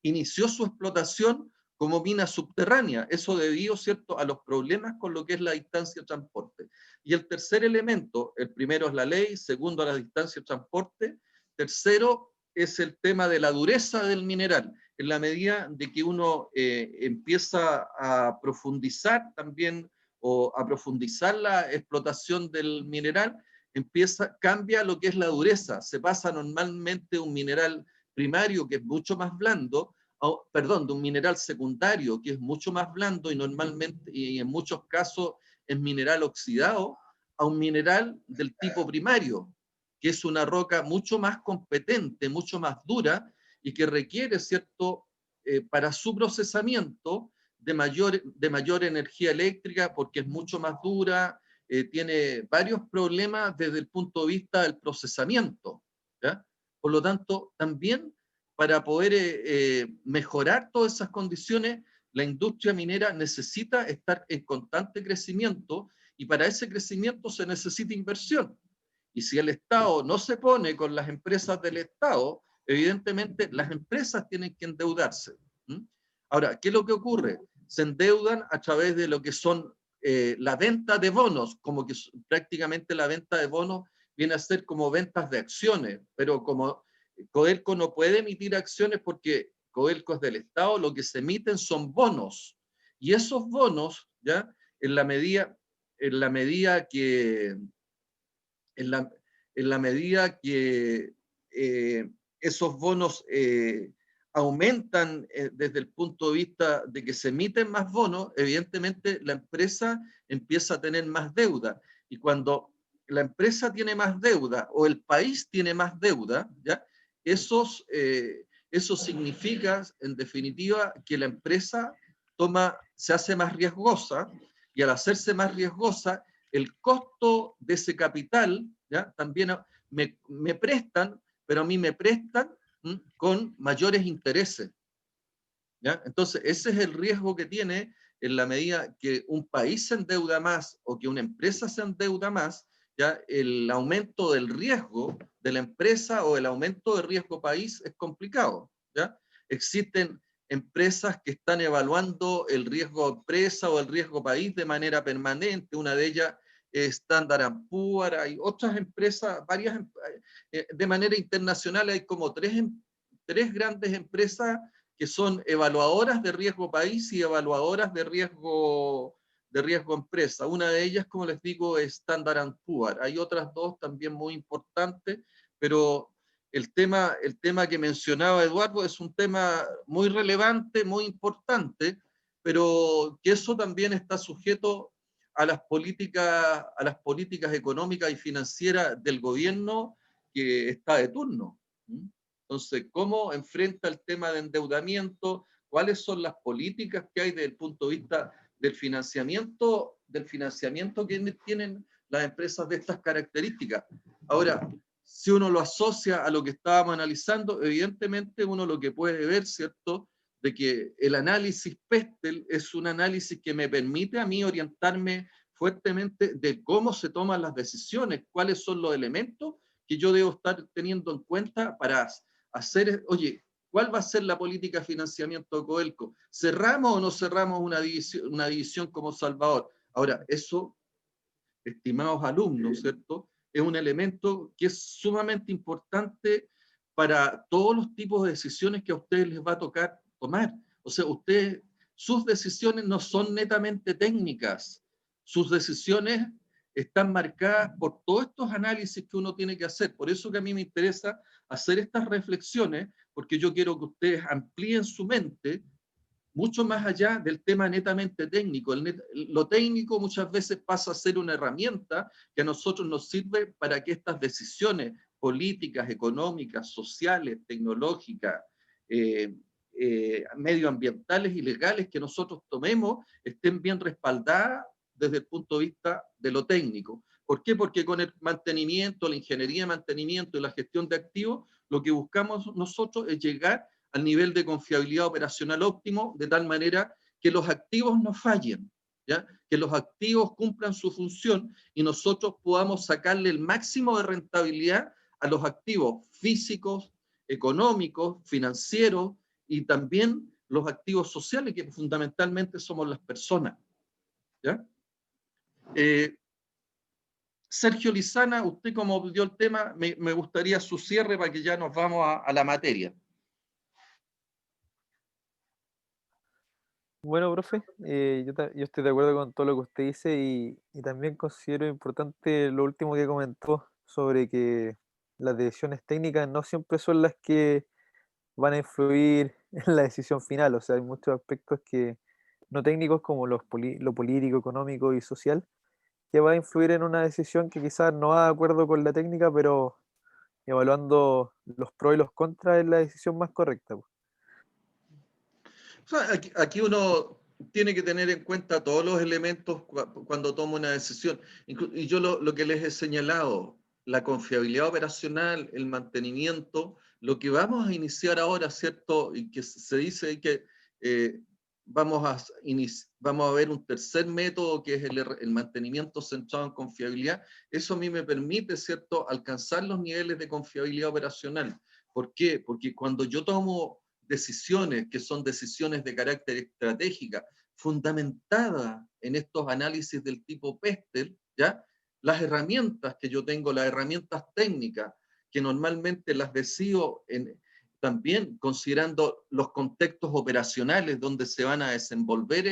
inició su explotación como mina subterránea. Eso debido, ¿cierto?, a los problemas con lo que es la distancia de transporte. Y el tercer elemento, el primero es la ley, segundo la distancia de transporte, tercero es el tema de la dureza del mineral. En la medida de que uno empieza a profundizar también, o a profundizar la explotación del mineral, cambia lo que es la dureza. Se pasa normalmente un mineral primario, que es mucho más blando, de un mineral secundario, que es mucho más blando y normalmente, y en muchos casos es mineral oxidado, a un mineral del tipo primario, que es una roca mucho más competente, mucho más dura, y que requiere, ¿cierto?, para su procesamiento de mayor energía eléctrica, porque es mucho más dura, tiene varios problemas desde el punto de vista del procesamiento, ¿ya? Por lo tanto, también para poder mejorar todas esas condiciones, la industria minera necesita estar en constante crecimiento, y para ese crecimiento se necesita inversión. Y si el Estado no se pone con las empresas del Estado, evidentemente las empresas tienen que endeudarse. Ahora, ¿qué es lo que ocurre? Se endeudan a través de lo que son la venta de bonos, como que prácticamente la venta de bonos viene a ser como ventas de acciones, pero como Codelco no puede emitir acciones porque Codelco es del Estado, lo que se emiten son bonos. Y esos bonos, ¿ya?, en la medida que esos bonos aumentan desde el punto de vista de que se emiten más bonos, evidentemente la empresa empieza a tener más deuda. Y cuando la empresa tiene más deuda o el país tiene más deuda, ¿ya?, eso significa, en definitiva, que la empresa se hace más riesgosa, y al hacerse más riesgosa, el costo de ese capital, ¿ya?, también me prestan, pero a mí me prestan con mayores intereses, ¿ya? Entonces, ese es el riesgo que tiene en la medida que un país se endeuda más o que una empresa se endeuda más, ¿ya? El aumento del riesgo de la empresa o el aumento del riesgo país es complicado, ¿ya? Existen empresas que están evaluando el riesgo empresa o el riesgo país de manera permanente. Una de ellas es Standard & Poor's, hay otras empresas, varias, de manera internacional hay como tres 3 grandes empresas que son evaluadoras de riesgo país y evaluadoras de riesgo empresa. Una de ellas, como les digo, es Standard & Poor's. Hay otras 2 también muy importantes, pero el tema que mencionaba Eduardo es un tema muy relevante, muy importante, pero que eso también está sujeto a las políticas económicas y financieras del gobierno que está de turno. Entonces, ¿cómo enfrenta el tema de endeudamiento? ¿Cuáles son las políticas que hay desde el punto de vista del financiamiento que tienen las empresas de estas características? Ahora, si uno lo asocia a lo que estábamos analizando, evidentemente uno lo que puede ver, ¿cierto?, de que el análisis Pestel es un análisis que me permite a mí orientarme fuertemente de cómo se toman las decisiones, cuáles son los elementos que yo debo estar teniendo en cuenta para hacer, oye, ¿cuál va a ser la política de financiamiento de Codelco? ¿Cerramos o no cerramos una división como Salvador? Ahora, eso, estimados alumnos, ¿cierto?, es un elemento que es sumamente importante para todos los tipos de decisiones que a ustedes les va a tocar tomar. O sea, sus decisiones no son netamente técnicas, sus decisiones están marcadas por todos estos análisis que uno tiene que hacer. Por eso que a mí me interesa hacer estas reflexiones, porque yo quiero que ustedes amplíen su mente mucho más allá del tema netamente técnico. Lo técnico muchas veces pasa a ser una herramienta que a nosotros nos sirve para que estas decisiones políticas, económicas, sociales, tecnológicas, medioambientales y legales que nosotros tomemos estén bien respaldadas desde el punto de vista de lo técnico. ¿Por qué? Porque con el mantenimiento, la ingeniería de mantenimiento y la gestión de activos, lo que buscamos nosotros es llegar al nivel de confiabilidad operacional óptimo, de tal manera que los activos no fallen, ¿ya? Que los activos cumplan su función y nosotros podamos sacarle el máximo de rentabilidad a los activos físicos, económicos, financieros y también los activos sociales, que fundamentalmente somos las personas, ¿ya? Sergio Lizana, usted como dio el tema, me gustaría su cierre para que ya nos vamos a la materia. Bueno, profe, yo estoy de acuerdo con todo lo que usted dice y también considero importante lo último que comentó sobre que las decisiones técnicas no siempre son las que van a influir en la decisión final. O sea, hay muchos aspectos que no técnicos como lo político, económico y social que va a influir en una decisión que quizás no va de acuerdo con la técnica, pero evaluando los pros y los contras es la decisión más correcta, pues. O sea, aquí uno tiene que tener en cuenta todos los elementos cuando toma una decisión. Y yo lo que les he señalado, la confiabilidad operacional, el mantenimiento, lo que vamos a iniciar ahora, ¿cierto? Y que se dice que vamos a ver un tercer método que es el mantenimiento centrado en confiabilidad. Eso a mí me permite, ¿cierto?, alcanzar los niveles de confiabilidad operacional. ¿Por qué? Porque cuando yo tomo decisiones que son decisiones de carácter estratégica, fundamentadas en estos análisis del tipo Pestel, ¿ya? Las herramientas que yo tengo, las herramientas técnicas, que normalmente las decido también considerando los contextos operacionales donde se van a desenvolver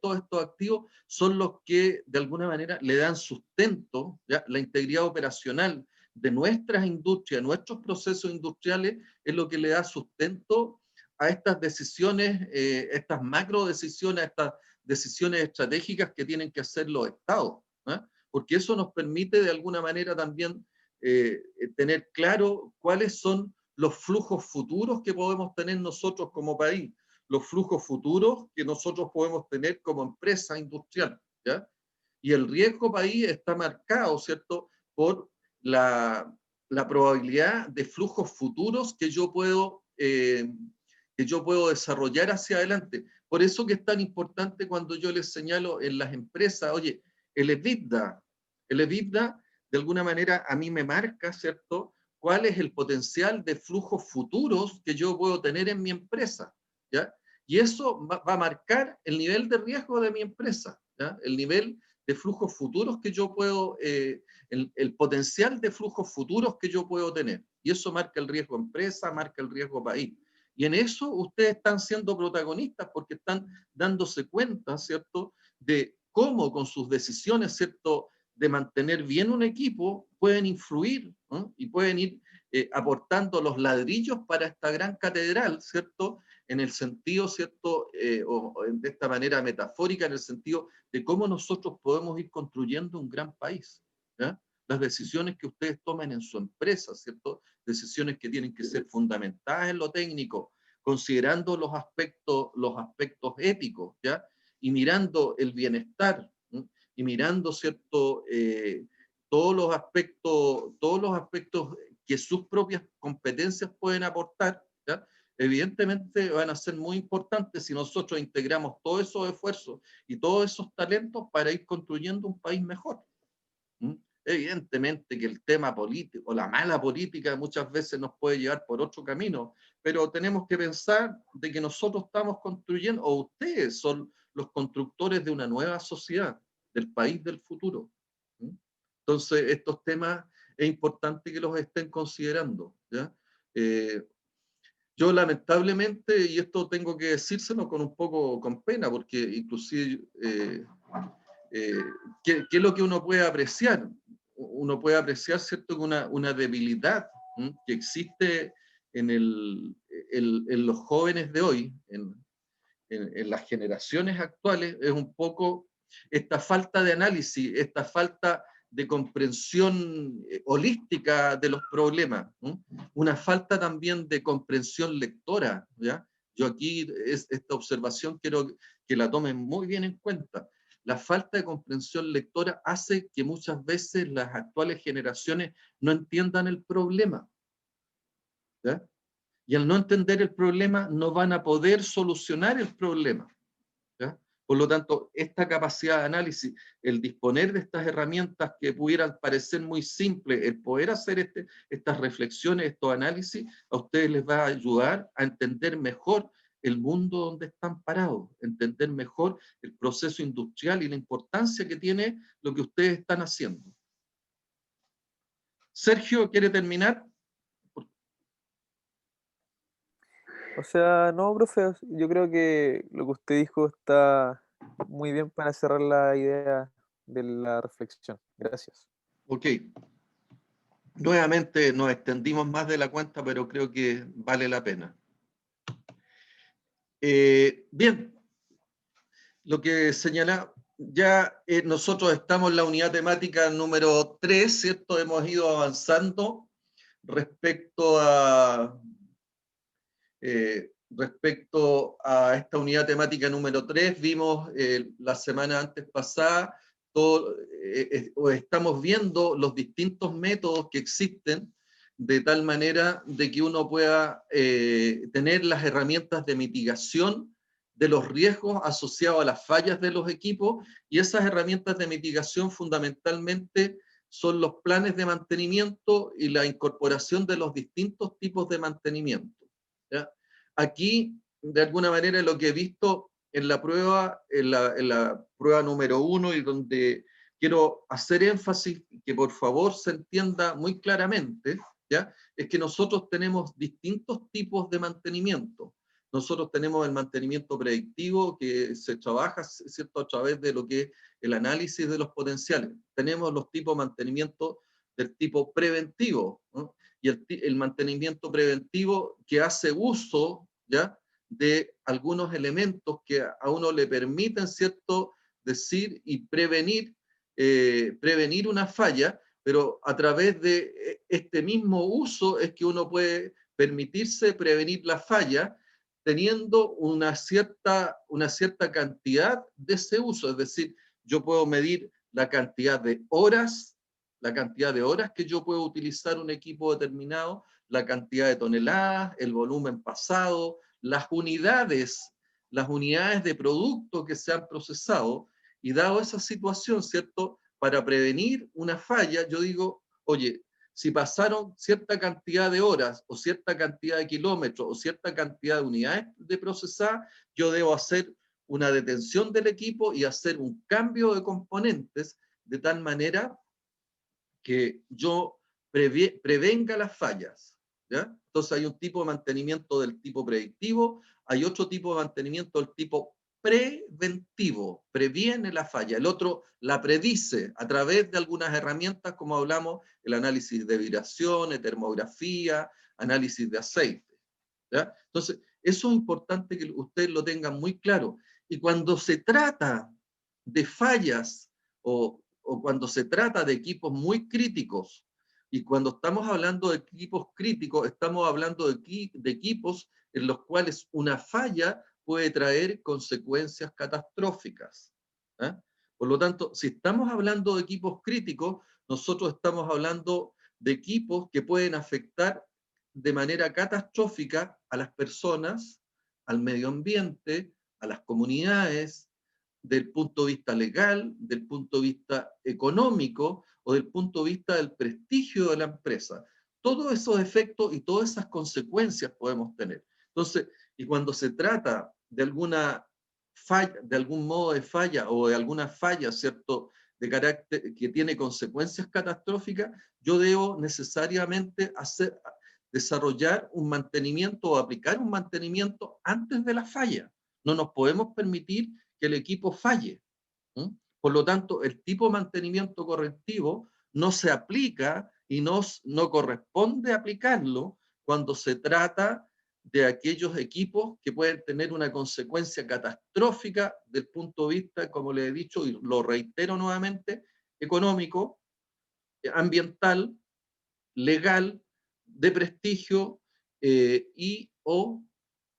todos estos activos, son los que de alguna manera le dan sustento, ¿ya? La integridad operacional de nuestras industrias, nuestros procesos industriales, es lo que le da sustento a estas decisiones, estas macro decisiones, a estas decisiones estratégicas que tienen que hacer los estados, ¿eh? Porque eso nos permite de alguna manera también tener claro cuáles son los flujos futuros que podemos tener nosotros como país, los flujos futuros que nosotros podemos tener como empresa industrial, ¿ya? Y el riesgo país está marcado, ¿cierto?, por la probabilidad de flujos futuros que yo puedo desarrollar hacia adelante. Por eso que es tan importante cuando yo les señalo en las empresas, oye, el EBITDA de alguna manera a mí me marca, ¿cierto?, cuál es el potencial de flujos futuros que yo puedo tener en mi empresa, ¿ya? Y eso va a marcar el nivel de riesgo de mi empresa, ¿ya? El nivel de flujos futuros que yo puedo el potencial de flujos futuros que yo puedo tener. Y eso marca el riesgo empresa, marca el riesgo país. Y en eso ustedes están siendo protagonistas porque están dándose cuenta, ¿cierto?, de cómo con sus decisiones, ¿cierto?, de mantener bien un equipo, pueden influir, ¿no?, y pueden ir aportando los ladrillos para esta gran catedral, ¿cierto?, en el sentido, ¿cierto?, o de esta manera metafórica, en el sentido de cómo nosotros podemos ir construyendo un gran país, ¿ya? Las decisiones que ustedes tomen en su empresa, ¿cierto?, decisiones que tienen que ser fundamentadas en lo técnico, considerando los aspectos éticos, ¿ya?, y mirando el bienestar, ¿sí?, y mirando, ¿cierto?, todos los aspectos que sus propias competencias pueden aportar, ¿ya?, evidentemente van a ser muy importantes si nosotros integramos todos esos esfuerzos y todos esos talentos para ir construyendo un país mejor. ¿Mm? Evidentemente que el tema político, la mala política muchas veces nos puede llevar por otro camino, pero tenemos que pensar de que nosotros estamos construyendo, o ustedes son los constructores de una nueva sociedad, del país del futuro. ¿Mm? Entonces, estos temas es importante que los estén considerando, ¿ya? Yo lamentablemente, y esto tengo que decírselo con un poco con pena, porque inclusive, ¿qué es lo que uno puede apreciar? Uno puede apreciar, ¿cierto?, una debilidad, ¿m?, que existe en los jóvenes de hoy, en las generaciones actuales, es un poco esta falta de análisis, esta falta de comprensión holística de los problemas, ¿no? Una falta también de comprensión lectora, ¿ya? Yo aquí, esta observación quiero que la tomen muy bien en cuenta. La falta de comprensión lectora hace que muchas veces las actuales generaciones no entiendan el problema, ¿ya? Y al no entender el problema, no van a poder solucionar el problema, ¿ya? Por lo tanto, esta capacidad de análisis, el disponer de estas herramientas que pudieran parecer muy simples, el poder hacer estas reflexiones, estos análisis, a ustedes les va a ayudar a entender mejor el mundo donde están parados, entender mejor el proceso industrial y la importancia que tiene lo que ustedes están haciendo. Sergio, ¿quiere terminar? O sea, no, profe, yo creo que lo que usted dijo está muy bien para cerrar la idea de la reflexión. Gracias. Ok. Nuevamente nos extendimos más de la cuenta, pero creo que vale la pena. Bien, lo que señala, ya nosotros estamos en la unidad temática número 3, ¿cierto? Hemos ido avanzando respecto a esta unidad temática número 3. Vimos la semana antes pasada, estamos viendo los distintos métodos que existen, de tal manera de que uno pueda tener las herramientas de mitigación de los riesgos asociados a las fallas de los equipos, y esas herramientas de mitigación fundamentalmente son los planes de mantenimiento y la incorporación de los distintos tipos de mantenimiento, ¿ya? Aquí, de alguna manera, lo que he visto en la prueba, en la prueba número 1, y donde quiero hacer énfasis, que por favor se entienda muy claramente, ¿ya?, es que nosotros tenemos distintos tipos de mantenimiento. Nosotros tenemos el mantenimiento predictivo, que se trabaja, ¿cierto?, a través de lo que es el análisis de los potenciales. Tenemos los tipos de mantenimiento del tipo preventivo, ¿no? Y el mantenimiento preventivo que hace uso, ¿ya?, de algunos elementos que a uno le permiten, ¿cierto?, decir y prevenir una falla, pero a través de este mismo uso es que uno puede permitirse prevenir la falla, teniendo una cierta cantidad de ese uso. Es decir, yo puedo medir la cantidad de horas que yo puedo utilizar un equipo determinado, la cantidad de toneladas, el volumen pasado, las unidades de producto que se han procesado, y dado esa situación, ¿cierto?, para prevenir una falla, yo digo, oye, si pasaron cierta cantidad de horas, o cierta cantidad de kilómetros, o cierta cantidad de unidades de procesar, yo debo hacer una detención del equipo y hacer un cambio de componentes, de tal manera que yo prevenga las fallas, ¿ya? Entonces hay un tipo de mantenimiento del tipo predictivo, hay otro tipo de mantenimiento del tipo preventivo, previene la falla. El otro la predice a través de algunas herramientas, como hablamos, el análisis de vibraciones, termografía, análisis de aceite, ¿ya? Entonces, eso es importante que ustedes lo tengan muy claro. Y cuando se trata de fallas o cuando se trata de equipos muy críticos, y cuando estamos hablando de equipos críticos, estamos hablando de equipos en los cuales una falla puede traer consecuencias catastróficas, ¿eh? Por lo tanto, si estamos hablando de equipos críticos, nosotros estamos hablando de equipos que pueden afectar de manera catastrófica a las personas, al medio ambiente, a las comunidades, del punto de vista legal, del punto de vista económico o del punto de vista del prestigio de la empresa. Todos esos efectos y todas esas consecuencias podemos tener. Entonces, y cuando se trata de alguna falla, de algún modo de falla o de alguna falla, ¿cierto?, de carácter que tiene consecuencias catastróficas, yo debo necesariamente desarrollar un mantenimiento o aplicar un mantenimiento antes de la falla. No nos podemos permitir que el equipo falle. Por lo tanto, el tipo de mantenimiento correctivo no se aplica y no corresponde aplicarlo cuando se trata de aquellos equipos que pueden tener una consecuencia catastrófica del punto de vista, como le he dicho y lo reitero nuevamente, económico, ambiental, legal, de prestigio y o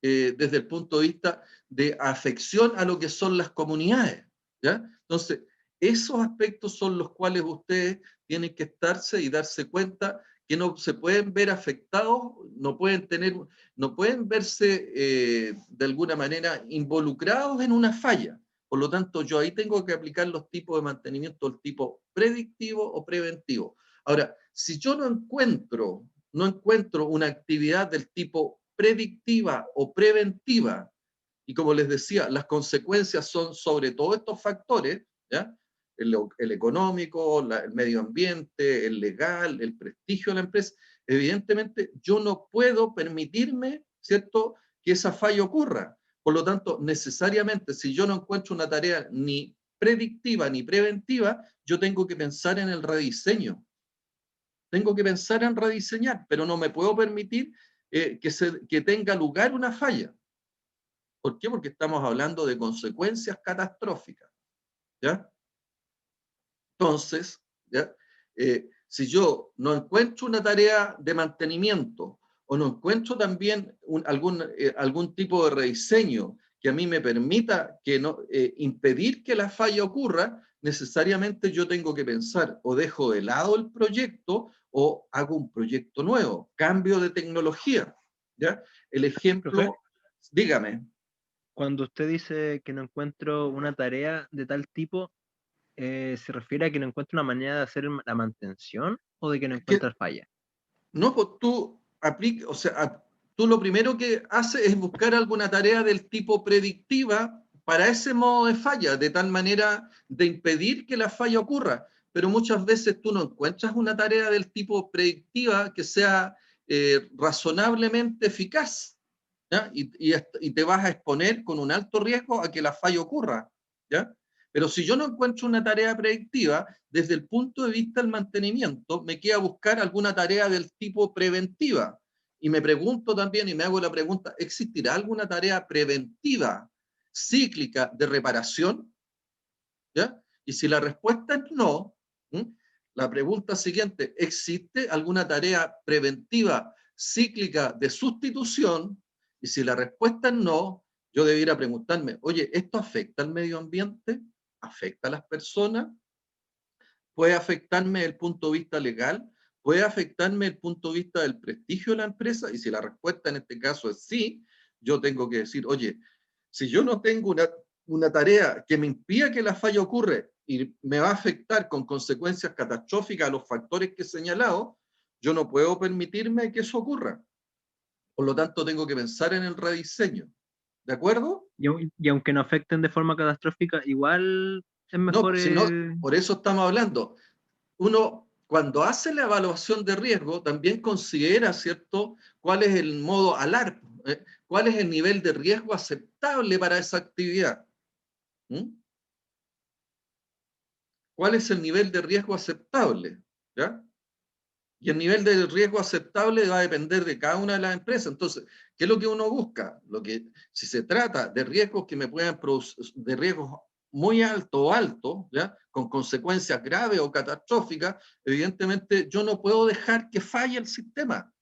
desde el punto de vista de afección a lo que son las comunidades, ¿ya? Entonces, esos aspectos son los cuales ustedes tienen que estarse y darse cuenta que no se pueden ver afectados, no pueden verse de alguna manera involucrados en una falla. Por lo tanto, yo ahí tengo que aplicar los tipos de mantenimiento, el tipo predictivo o preventivo. Ahora, si yo no encuentro una actividad del tipo predictiva o preventiva, y como les decía, las consecuencias son sobre todos estos factores, ¿ya? El económico, el medio ambiente, el legal, el prestigio de la empresa, evidentemente yo no puedo permitirme, ¿cierto?, que esa falla ocurra. Por lo tanto, necesariamente, si yo no encuentro una tarea ni predictiva ni preventiva, yo tengo que pensar en el rediseño. Tengo que pensar en rediseñar, pero no me puedo permitir que tenga lugar una falla. ¿Por qué? Porque estamos hablando de consecuencias catastróficas, ¿ya? Entonces, ¿ya? Si yo no encuentro una tarea de mantenimiento o no encuentro también algún tipo de rediseño que a mí me permita impedir que la falla ocurra, necesariamente yo tengo que pensar o dejo de lado el proyecto o hago un proyecto nuevo, cambio de tecnología, ¿ya? El ejemplo, Profe, dígame. cuando usted dice que no encuentro una tarea de tal tipo, ¿se refiere a que no encuentro una manera de hacer la mantención o de que no encuentra falla? No, pues tú o sea, tú lo primero que haces es buscar alguna tarea del tipo predictiva para ese modo de falla, de tal manera de impedir que la falla ocurra. Pero muchas veces tú no encuentras una tarea del tipo predictiva que sea razonablemente eficaz, ¿ya? Y te vas a exponer con un alto riesgo a que la falla ocurra, ¿ya? Pero si yo no encuentro una tarea predictiva, desde el punto de vista del mantenimiento, me queda buscar alguna tarea del tipo preventiva. Y me pregunto también, y me hago la pregunta, ¿existirá alguna tarea preventiva, cíclica, de reparación? ¿Ya? Y si la respuesta es no, la pregunta siguiente, ¿existe alguna tarea preventiva, cíclica, de sustitución? Y si la respuesta es no, yo debiera preguntarme, oye, ¿esto afecta al medio ambiente? ¿Afecta a las personas? ¿Puede afectarme desde el punto de vista legal? ¿Puede afectarme desde el punto de vista del prestigio de la empresa? Y si la respuesta en este caso es sí, yo tengo que decir, oye, si yo no tengo una tarea que me impida que la falla ocurra y me va a afectar con consecuencias catastróficas a los factores que he señalado, yo no puedo permitirme que eso ocurra. Por lo tanto, tengo que pensar en el rediseño. ¿De acuerdo? Y aunque no afecten de forma catastrófica, igual es No, mejor... si no, por eso estamos hablando. Uno cuando hace la evaluación de riesgo, también considera, ¿cierto?, cuál es el modo ALARP, cuál es el nivel de riesgo aceptable para esa actividad. ¿Mm? ¿Cuál es el nivel de riesgo aceptable? ¿Ya? Y el nivel de riesgo aceptable va a depender de cada una de las empresas. Entonces, ¿qué es lo que uno busca? Si se trata de riesgos que me puedan producir, de riesgos muy alto, ¿ya?, con consecuencias graves o catastróficas, evidentemente yo no puedo dejar que falle el sistema.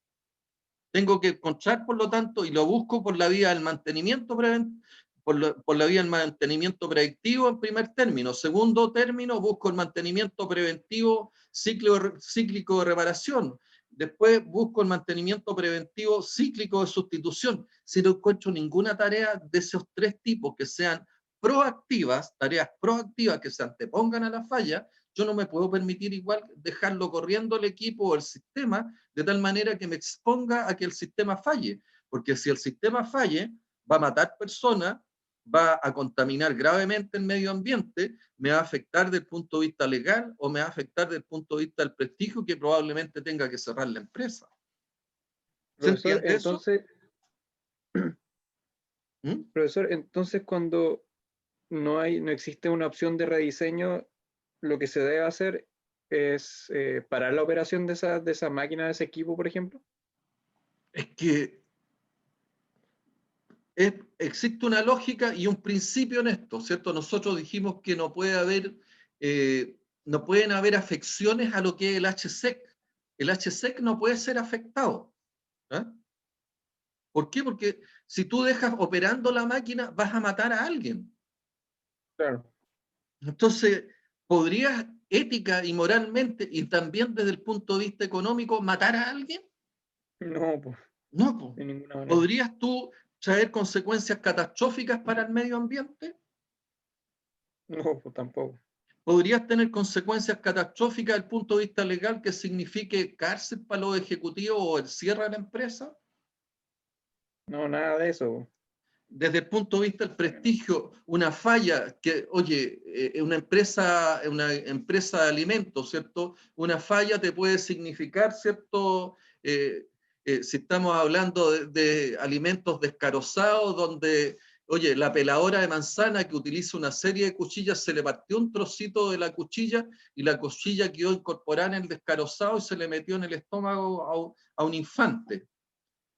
Tengo que encontrar, por lo tanto, y lo busco por la vía del mantenimiento por la vía del mantenimiento predictivo en primer término. Segundo término, busco el mantenimiento preventivo cíclico de reparación. Después busco el mantenimiento preventivo cíclico de sustitución. Si no encuentro ninguna tarea de esos tres tipos que sean proactivas, tareas proactivas que se antepongan a la falla, yo no me puedo permitir igual dejarlo corriendo el equipo o el sistema de tal manera que me exponga a que el sistema falle. Porque si el sistema falle, va a matar personas, va a contaminar gravemente el medio ambiente, me va a afectar desde el punto de vista legal o me va a afectar desde el punto de vista del prestigio que probablemente tenga que cerrar la empresa. ¿Se Profesor, entiende eso? entonces, ¿Mm? profesor, entonces cuando no existe una opción de rediseño, lo que se debe hacer es parar la operación de esa máquina, de ese equipo, por ejemplo. Es que existe una lógica y un principio en esto, ¿cierto? Nosotros dijimos que no pueden haber afecciones a lo que es el HSEC. El HSEC no puede ser afectado. ¿Eh? ¿Por qué? Porque si tú dejas operando la máquina, vas a matar a alguien. Claro. Entonces, ¿podrías ética y moralmente, y también desde el punto de vista económico, matar a alguien? No, pues, No, pues. de ninguna manera. ¿Podrías tú traer consecuencias catastróficas para el medio ambiente? No, pues tampoco. ¿Podrías tener consecuencias catastróficas desde el punto de vista legal que signifique cárcel para los ejecutivos o el cierre de la empresa? No, nada de eso. Desde el punto de vista del prestigio, una falla que, oye, una empresa de alimentos, ¿cierto? Una falla te puede significar, ¿cierto? Si estamos hablando de alimentos descarozados, donde, oye, la peladora de manzana que utiliza una serie de cuchillas, se le partió un trocito de la cuchilla y la cuchilla quedó incorporada en el descarozado y se le metió en el estómago a un infante.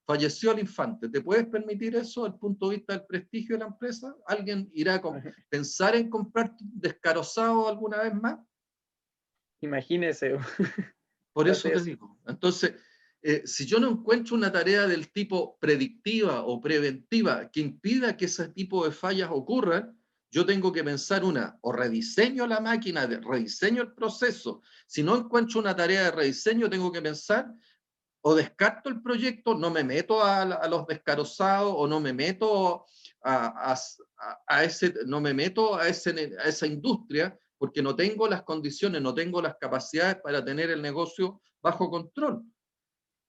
Falleció el infante. ¿Te puedes permitir eso desde el punto de vista del prestigio de la empresa? ¿Alguien irá a pensar en comprar descarozado alguna vez más? Imagínese. Por eso te Eso. digo. Entonces, si yo no encuentro una tarea del tipo predictiva o preventiva que impida que ese tipo de fallas ocurran, yo tengo que pensar o rediseño la máquina, rediseño el proceso. Si no encuentro una tarea de rediseño, tengo que pensar o descarto el proyecto, no me meto a los descarozados o no me meto no me meto a esa industria porque no tengo las condiciones, no tengo las capacidades para tener el negocio bajo control.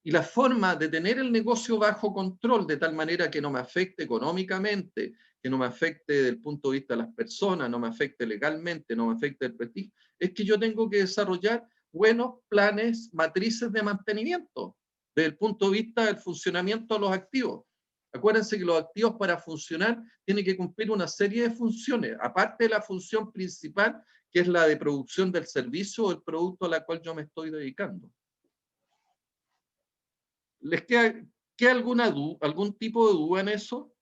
Y la forma de tener el negocio bajo control de tal manera que no me afecte económicamente, que no me afecte desde el punto de vista de las personas, no me afecte legalmente, no me afecte el prestigio, es que yo tengo que desarrollar buenos planes, matrices de mantenimiento desde el punto de vista del funcionamiento de los activos. Acuérdense que los activos para funcionar tienen que cumplir una serie de funciones, aparte de la función principal, que es la de producción del servicio o el producto a la cual yo me estoy dedicando. ¿Les queda algún tipo de duda en eso?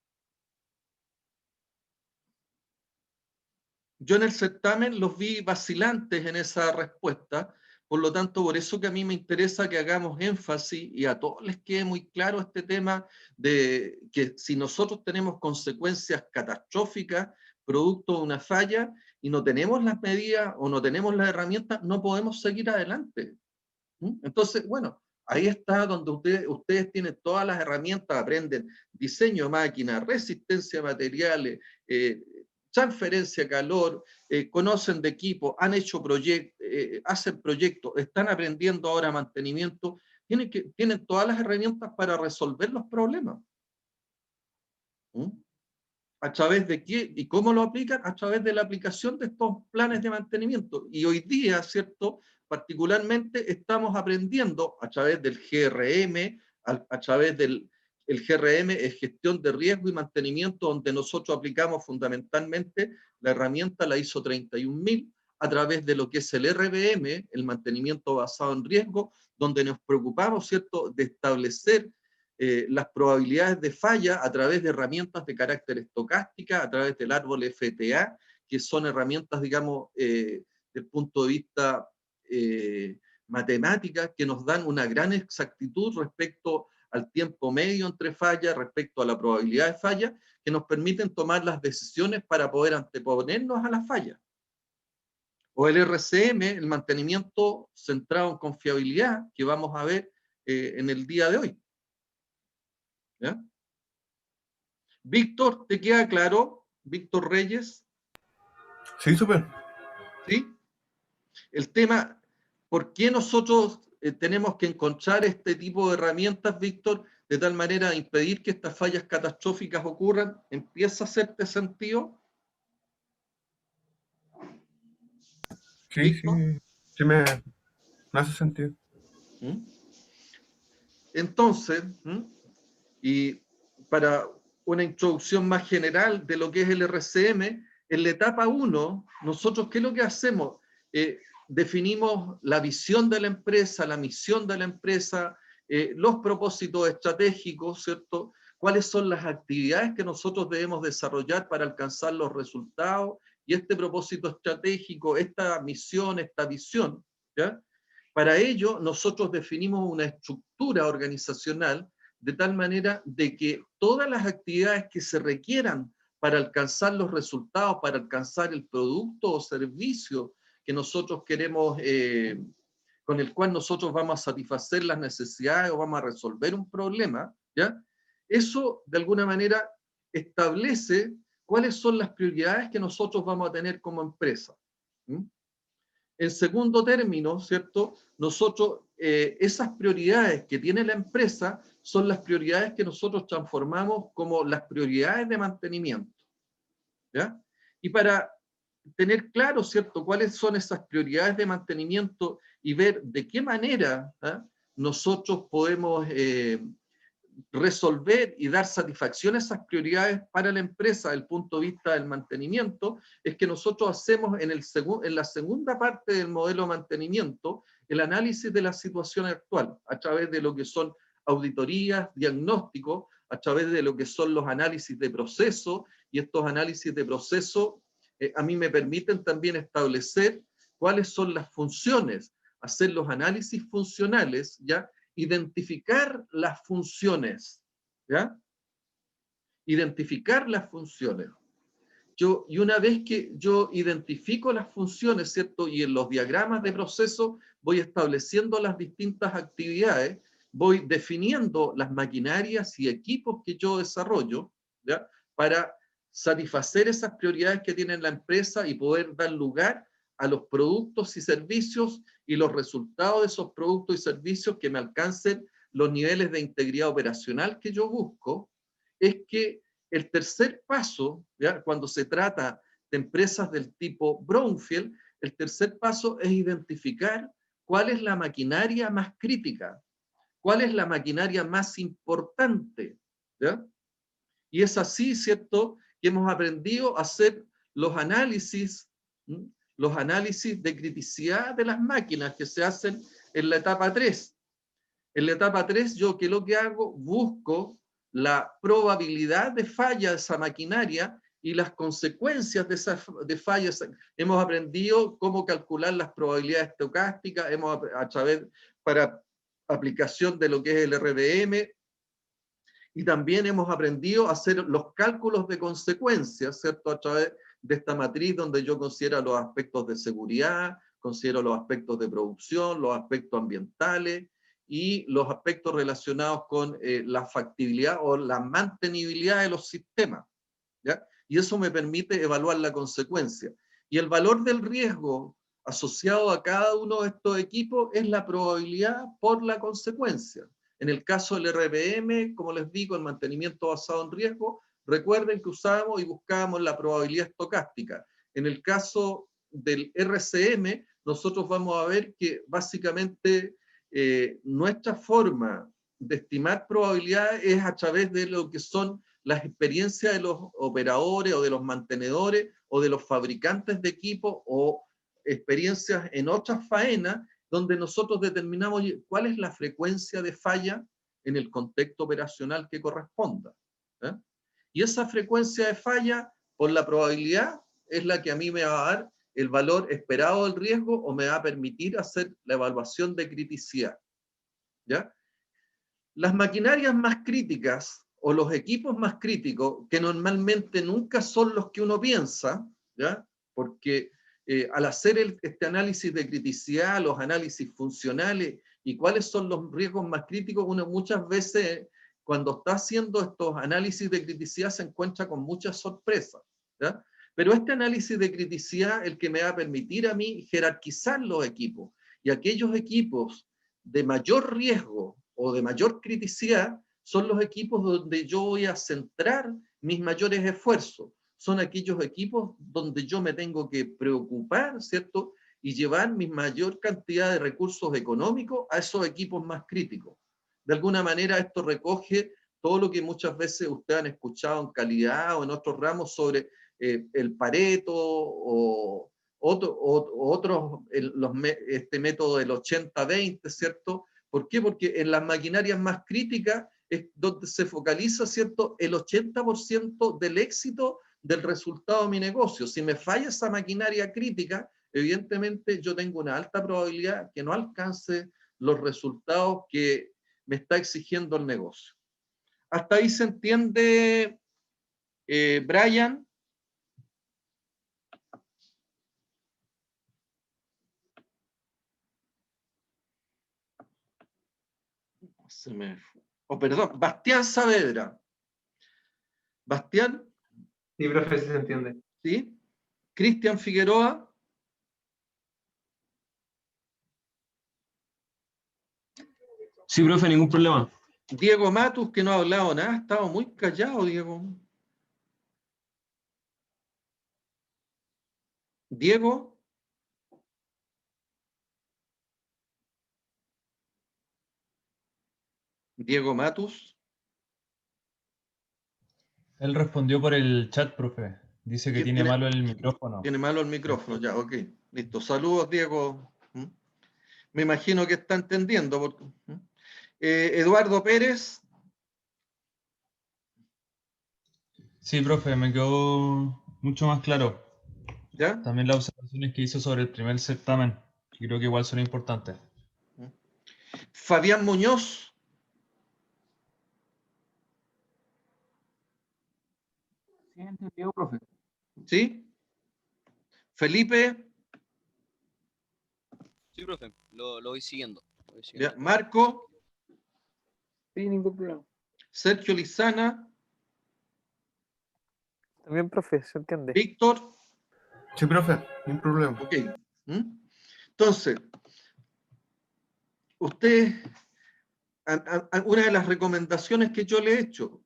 Yo en el certamen los vi vacilantes en esa respuesta, por lo tanto, por eso que a mí me interesa que hagamos énfasis y a todos les quede muy claro este tema de que si nosotros tenemos consecuencias catastróficas producto de una falla y no tenemos las medidas o no tenemos las herramientas, no podemos seguir adelante. Entonces, bueno, ahí está donde ustedes tienen todas las herramientas, aprenden diseño de máquinas, resistencia a materiales, transferencia de calor, conocen de equipo, han hecho proyectos, hacen proyectos, están aprendiendo ahora mantenimiento, tienen todas las herramientas para resolver los problemas. ¿A través de qué? ¿Y cómo lo aplican? A través de la aplicación de estos planes de mantenimiento. Y hoy día, ¿cierto? Particularmente estamos aprendiendo a través del GRM, a través del el GRM es gestión de riesgo y mantenimiento, donde nosotros aplicamos fundamentalmente la herramienta, la ISO 31000, a través de lo que es el RBM, el mantenimiento basado en riesgo, donde nos preocupamos, ¿cierto?, de establecer las probabilidades de falla a través de herramientas de carácter estocástica, a través del árbol FTA, que son herramientas, digamos, del punto de vista matemáticas, que nos dan una gran exactitud respecto al tiempo medio entre fallas, respecto a la probabilidad de falla, que nos permiten tomar las decisiones para poder anteponernos a la falla. O el RCM, el mantenimiento centrado en confiabilidad, que vamos a ver en el día de hoy. ¿Ya? Víctor, ¿te queda claro? Víctor Reyes. Sí, súper. ¿Sí? El tema, ¿por qué nosotros tenemos que encontrar este tipo de herramientas, Víctor, de tal manera de impedir que estas fallas catastróficas ocurran? ¿Empieza a hacerte sentido? Sí, ¿Víctor? sí me hace sentido. ¿Mm? Entonces, y para una introducción más general de lo que es el RCM, en la etapa 1, nosotros, ¿qué es lo que hacemos? Definimos la visión de la empresa, la misión de la empresa, los propósitos estratégicos, ¿cierto? Cuáles son las actividades que nosotros debemos desarrollar para alcanzar los resultados, y este propósito estratégico, esta misión, esta visión, ¿ya? Para ello, nosotros definimos una estructura organizacional de tal manera de que todas las actividades que se requieran para alcanzar los resultados, para alcanzar el producto o servicio que nosotros queremos, con el cual nosotros vamos a satisfacer las necesidades o vamos a resolver un problema, ¿ya? Eso, de alguna manera, establece cuáles son las prioridades que nosotros vamos a tener como empresa. En segundo término, ¿cierto? Nosotros, esas prioridades que tiene la empresa son las prioridades que nosotros transformamos como las prioridades de mantenimiento, ¿ya? Y para tener claro, ¿cierto?, cuáles son esas prioridades de mantenimiento y ver de qué manera nosotros podemos resolver y dar satisfacción a esas prioridades para la empresa desde el punto de vista del mantenimiento, es que nosotros hacemos en la segunda parte del modelo de mantenimiento el análisis de la situación actual, a través de lo que son auditorías, diagnósticos, a través de lo que son los análisis de proceso, y estos análisis de proceso a mí me permiten también establecer cuáles son las funciones, hacer los análisis funcionales, ¿ya? Identificar las funciones, ¿ya? Identificar las funciones. Y una vez que yo identifico las funciones, ¿cierto? Y en los diagramas de proceso voy estableciendo las distintas actividades, voy definiendo las maquinarias y equipos que yo desarrollo, ¿ya? Para satisfacer esas prioridades que tiene la empresa y poder dar lugar a los productos y servicios y los resultados de esos productos y servicios que me alcancen los niveles de integridad operacional que yo busco. Es que el tercer paso, ¿ya?, cuando se trata de empresas del tipo brownfield, el tercer paso es identificar cuál es la maquinaria más crítica, cuál es la maquinaria más importante, ¿ya? Y es así, ¿cierto?, que hemos aprendido a hacer los análisis de criticidad de las máquinas que se hacen en la etapa 3. En la etapa 3, yo, ¿qué es lo que hago? Busco la probabilidad de falla de esa maquinaria y las consecuencias de fallas. Hemos aprendido cómo calcular las probabilidades estocásticas, a través, para aplicación de lo que es el RBM, y también hemos aprendido a hacer los cálculos de consecuencias, ¿cierto?, a través de esta matriz donde yo considero los aspectos de seguridad, considero los aspectos de producción, los aspectos ambientales y los aspectos relacionados con la factibilidad o la mantenibilidad de los sistemas, ¿ya? Y eso me permite evaluar la consecuencia. Y el valor del riesgo asociado a cada uno de estos equipos es la probabilidad por la consecuencia. En el caso del RBM, como les digo, el mantenimiento basado en riesgo, recuerden que usábamos y buscábamos la probabilidad estocástica. En el caso del RCM, nosotros vamos a ver que básicamente nuestra forma de estimar probabilidades es a través de lo que son las experiencias de los operadores o de los mantenedores o de los fabricantes de equipos o experiencias en otras faenas donde nosotros determinamos cuál es la frecuencia de falla en el contexto operacional que corresponda. ¿Eh? Y esa frecuencia de falla, por la probabilidad, es la que a mí me va a dar el valor esperado del riesgo o me va a permitir hacer la evaluación de criticidad. ¿Ya? Las maquinarias más críticas o los equipos más críticos, que normalmente nunca son los que uno piensa, ¿ya? Porque al hacer este análisis de criticidad, los análisis funcionales y cuáles son los riesgos más críticos, uno muchas veces cuando está haciendo estos análisis de criticidad se encuentra con muchas sorpresas, ¿ya? Pero este análisis de criticidad es el que me va a permitir a mí jerarquizar los equipos, y aquellos equipos de mayor riesgo o de mayor criticidad son los equipos donde yo voy a centrar mis mayores esfuerzos. Son aquellos equipos donde yo me tengo que preocupar, ¿cierto? Y llevar mi mayor cantidad de recursos económicos a esos equipos más críticos. De alguna manera esto recoge todo lo que muchas veces ustedes han escuchado en calidad o en otros ramos sobre el Pareto o otros, este método del 80-20, ¿cierto? ¿Por qué? Porque en las maquinarias más críticas es donde se focaliza, ¿cierto?, el 80% del éxito del resultado de mi negocio. Si me falla esa maquinaria crítica, evidentemente yo tengo una alta probabilidad que no alcance los resultados que me está exigiendo el negocio. ¿Hasta ahí se entiende, Brian? Se me fue. Oh, perdón, Bastián Saavedra. Bastián. Sí, profe, sí se entiende. ¿Sí? Cristian Figueroa. Sí, profe, ningún problema. Diego Matus, que no ha hablado nada, ha estado muy callado, Diego. Diego. Diego Matus. Él respondió por el chat, profe. Dice que tiene malo el micrófono. Tiene malo el micrófono, ya, ok. Listo. Saludos, Diego. Me imagino que está entendiendo. Porque, Eduardo Pérez. Sí, profe, me quedó mucho más claro. ¿Ya? También las observaciones que hizo sobre el primer certamen, que creo que igual son importantes. Fabián Muñoz. Sí, entendido, profe. ¿Sí? Felipe. Sí, profe, lo voy siguiendo. ¿Ya? Marco. Sí, ningún problema. Sergio Lizana. También, profe, se entiende. Víctor. Sí, profe, ningún problema. Ok. Entonces, usted, una de las recomendaciones que yo le he hecho,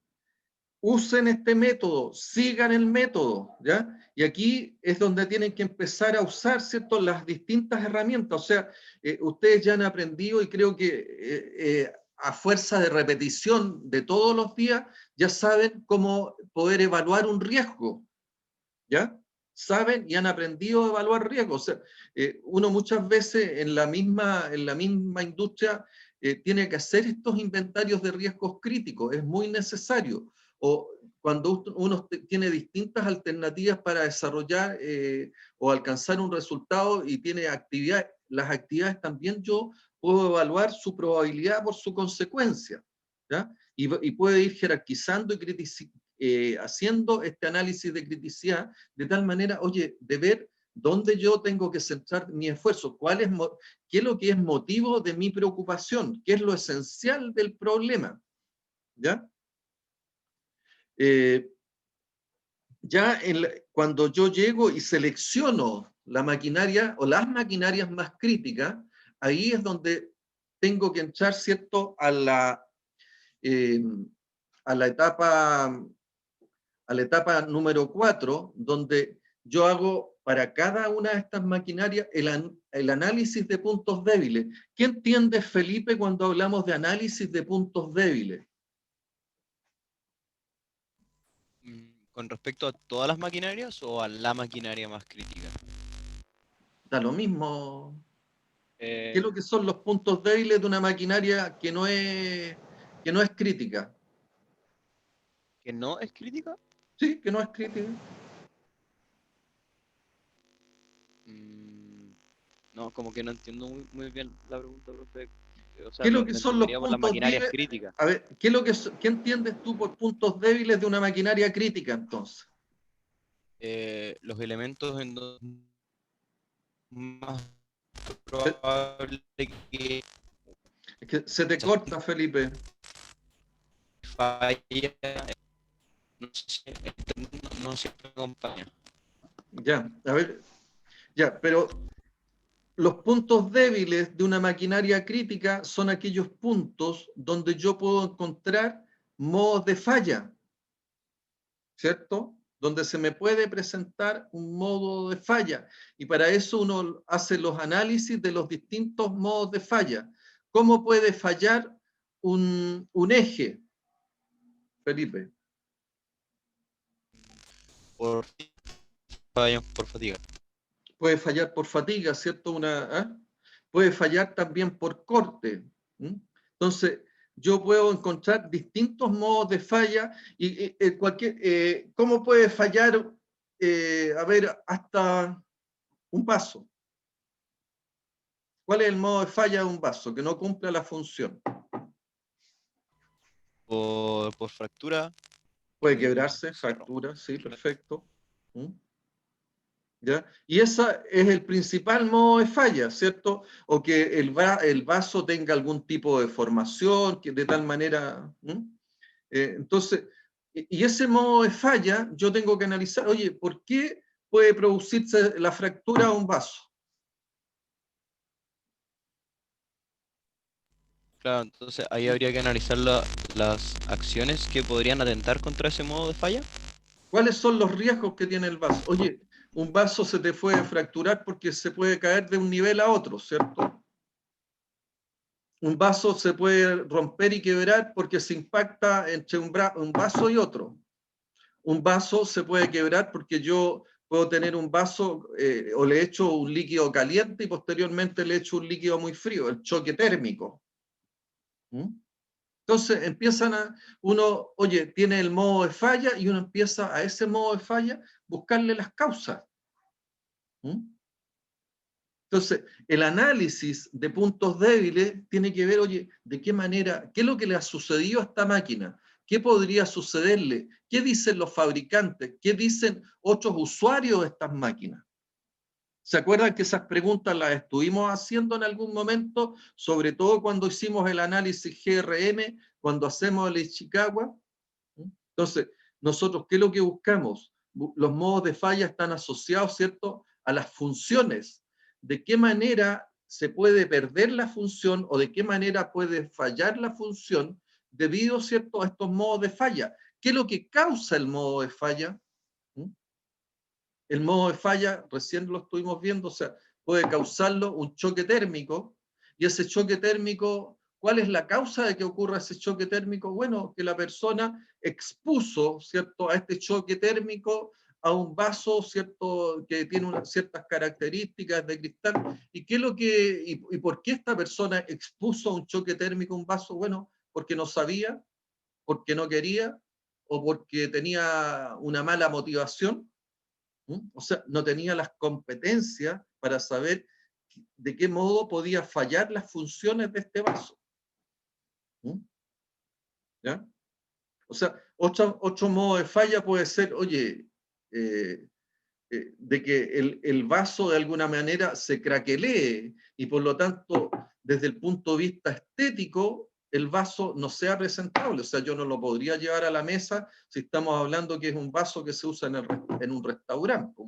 usen este método, sigan el método, ¿ya? Y aquí es donde tienen que empezar a usar, ¿cierto?, las distintas herramientas. O sea, ustedes ya han aprendido y creo que a fuerza de repetición de todos los días, ya saben cómo poder evaluar un riesgo, ¿ya? Saben y han aprendido a evaluar riesgos. O sea, uno muchas veces en la misma industria tiene que hacer estos inventarios de riesgos críticos, es muy necesario. O cuando uno tiene distintas alternativas para desarrollar o alcanzar un resultado y tiene las actividades también yo puedo evaluar su probabilidad por su consecuencia, ¿ya? Y puede ir jerarquizando y haciendo este análisis de criticidad de tal manera, oye, de ver dónde yo tengo que centrar mi esfuerzo, qué es lo que es motivo de mi preocupación, qué es lo esencial del problema, ¿ya? Cuando yo llego y selecciono la maquinaria o las maquinarias más críticas, ahí es donde tengo que entrar, ¿cierto?, a la etapa a la etapa número 4, donde yo hago para cada una de estas maquinarias el análisis de puntos débiles. ¿Qué entiende Felipe cuando hablamos de análisis de puntos débiles? ¿Con respecto a todas las maquinarias o a la maquinaria más crítica? Da lo mismo. ¿Qué es Eh, lo que son los puntos débiles de una maquinaria que no es crítica? ¿Que no es crítica? Sí, que no es crítica. No, como que no entiendo muy bien la pregunta, profe. O sea, ¿Qué es lo me que son los entendería por las puntos maquinarias débiles? críticas. A ver, ¿qué entiendes tú por puntos débiles de una maquinaria crítica entonces? Los elementos en donde más Se- probable que Es que se te corta, Felipe. falle, no siempre acompaña. Ya, a ver, ya, pero los puntos débiles de una maquinaria crítica son aquellos puntos donde yo puedo encontrar modos de falla, ¿cierto? Donde se me puede presentar un modo de falla. Y para eso uno hace los análisis de los distintos modos de falla. ¿Cómo puede fallar un eje, Felipe? Por fallan por fatiga. Puede fallar por fatiga, ¿cierto? Puede fallar también por corte. Entonces, yo puedo encontrar distintos modos de falla y ¿cómo puede fallar, a ver, hasta un vaso? ¿Cuál es el modo de falla de un vaso? Que no cumpla la función. Por fractura. Puede quebrarse, fractura, sí, perfecto. ¿Ya? Y ese es el principal modo de falla, ¿cierto? O que el vaso tenga algún tipo de deformación, que de tal manera... entonces, y ese modo de falla, yo tengo que analizar, oye, ¿por qué puede producirse la fractura de un vaso? Claro, entonces ahí habría que analizar las acciones que podrían atentar contra ese modo de falla. ¿Cuáles son los riesgos que tiene el vaso? Oye, un vaso se te puede fracturar porque se puede caer de un nivel a otro, ¿cierto? Un vaso se puede romper y quebrar porque se impacta entre un vaso y otro. Un vaso se puede quebrar porque yo puedo tener un vaso o le echo un líquido caliente y posteriormente le echo un líquido muy frío, el choque térmico. Entonces uno, oye, tiene el modo de falla y uno empieza a ese modo de falla buscarle las causas. Entonces, el análisis de puntos débiles tiene que ver, oye, de qué manera, qué es lo que le ha sucedido a esta máquina, qué podría sucederle, qué dicen los fabricantes, qué dicen otros usuarios de estas máquinas. ¿Se acuerdan que esas preguntas las estuvimos haciendo en algún momento, sobre todo cuando hicimos el análisis GRM, cuando hacemos el Ishikawa? Entonces, nosotros, ¿qué es lo que buscamos? Los modos de falla están asociados, ¿cierto?, a las funciones. ¿De qué manera se puede perder la función o de qué manera puede fallar la función debido, ¿cierto?, a estos modos de falla? ¿Qué es lo que causa el modo de falla? El modo de falla, recién lo estuvimos viendo, o sea, puede causarlo un choque térmico, y ese choque térmico, ¿cuál es la causa de que ocurra ese choque térmico? Bueno, que la persona expuso, ¿cierto?, a este choque térmico a un vaso, ¿cierto?, que tiene ciertas características de cristal. ¿Y qué es lo que, y por qué esta persona expuso a un choque térmico un vaso? Bueno, porque no sabía, porque no quería, o porque tenía una mala motivación. O sea, no tenía las competencias para saber de qué modo podía fallar las funciones de este vaso. ¿Ya? O sea, otro modo de falla puede ser, oye, de que el vaso de alguna manera se craquelee y por lo tanto, desde el punto de vista estético, el vaso no sea presentable. O sea, yo no lo podría llevar a la mesa si estamos hablando que es un vaso que se usa en un restaurante.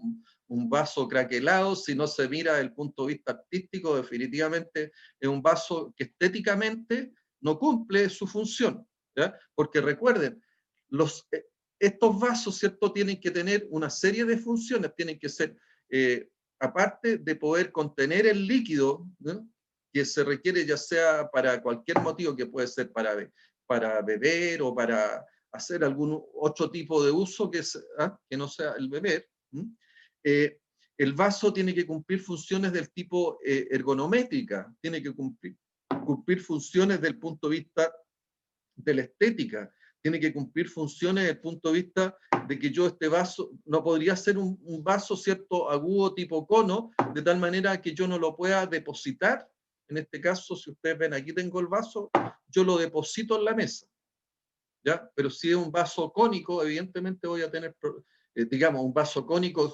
Un vaso craquelado, si no se mira desde el punto de vista artístico, definitivamente es un vaso que estéticamente no cumple su función. ¿Ya? Porque recuerden, estos vasos, ¿cierto?, tienen que tener una serie de funciones, tienen que ser, aparte de poder contener el líquido, ¿no?, que se requiere ya sea para cualquier motivo, que puede ser para beber o para hacer algún otro tipo de uso que no sea el beber. El vaso tiene que cumplir funciones del tipo ergonométrica, tiene que cumplir funciones del punto de vista de la estética, tiene que cumplir funciones desde el punto de vista de que yo este vaso, no podría ser un vaso, ¿cierto?, agudo tipo cono, de tal manera que yo no lo pueda depositar. En este caso, si ustedes ven, aquí tengo el vaso, yo lo deposito en la mesa, ¿ya? Pero si es un vaso cónico, evidentemente voy a tener, digamos, un vaso cónico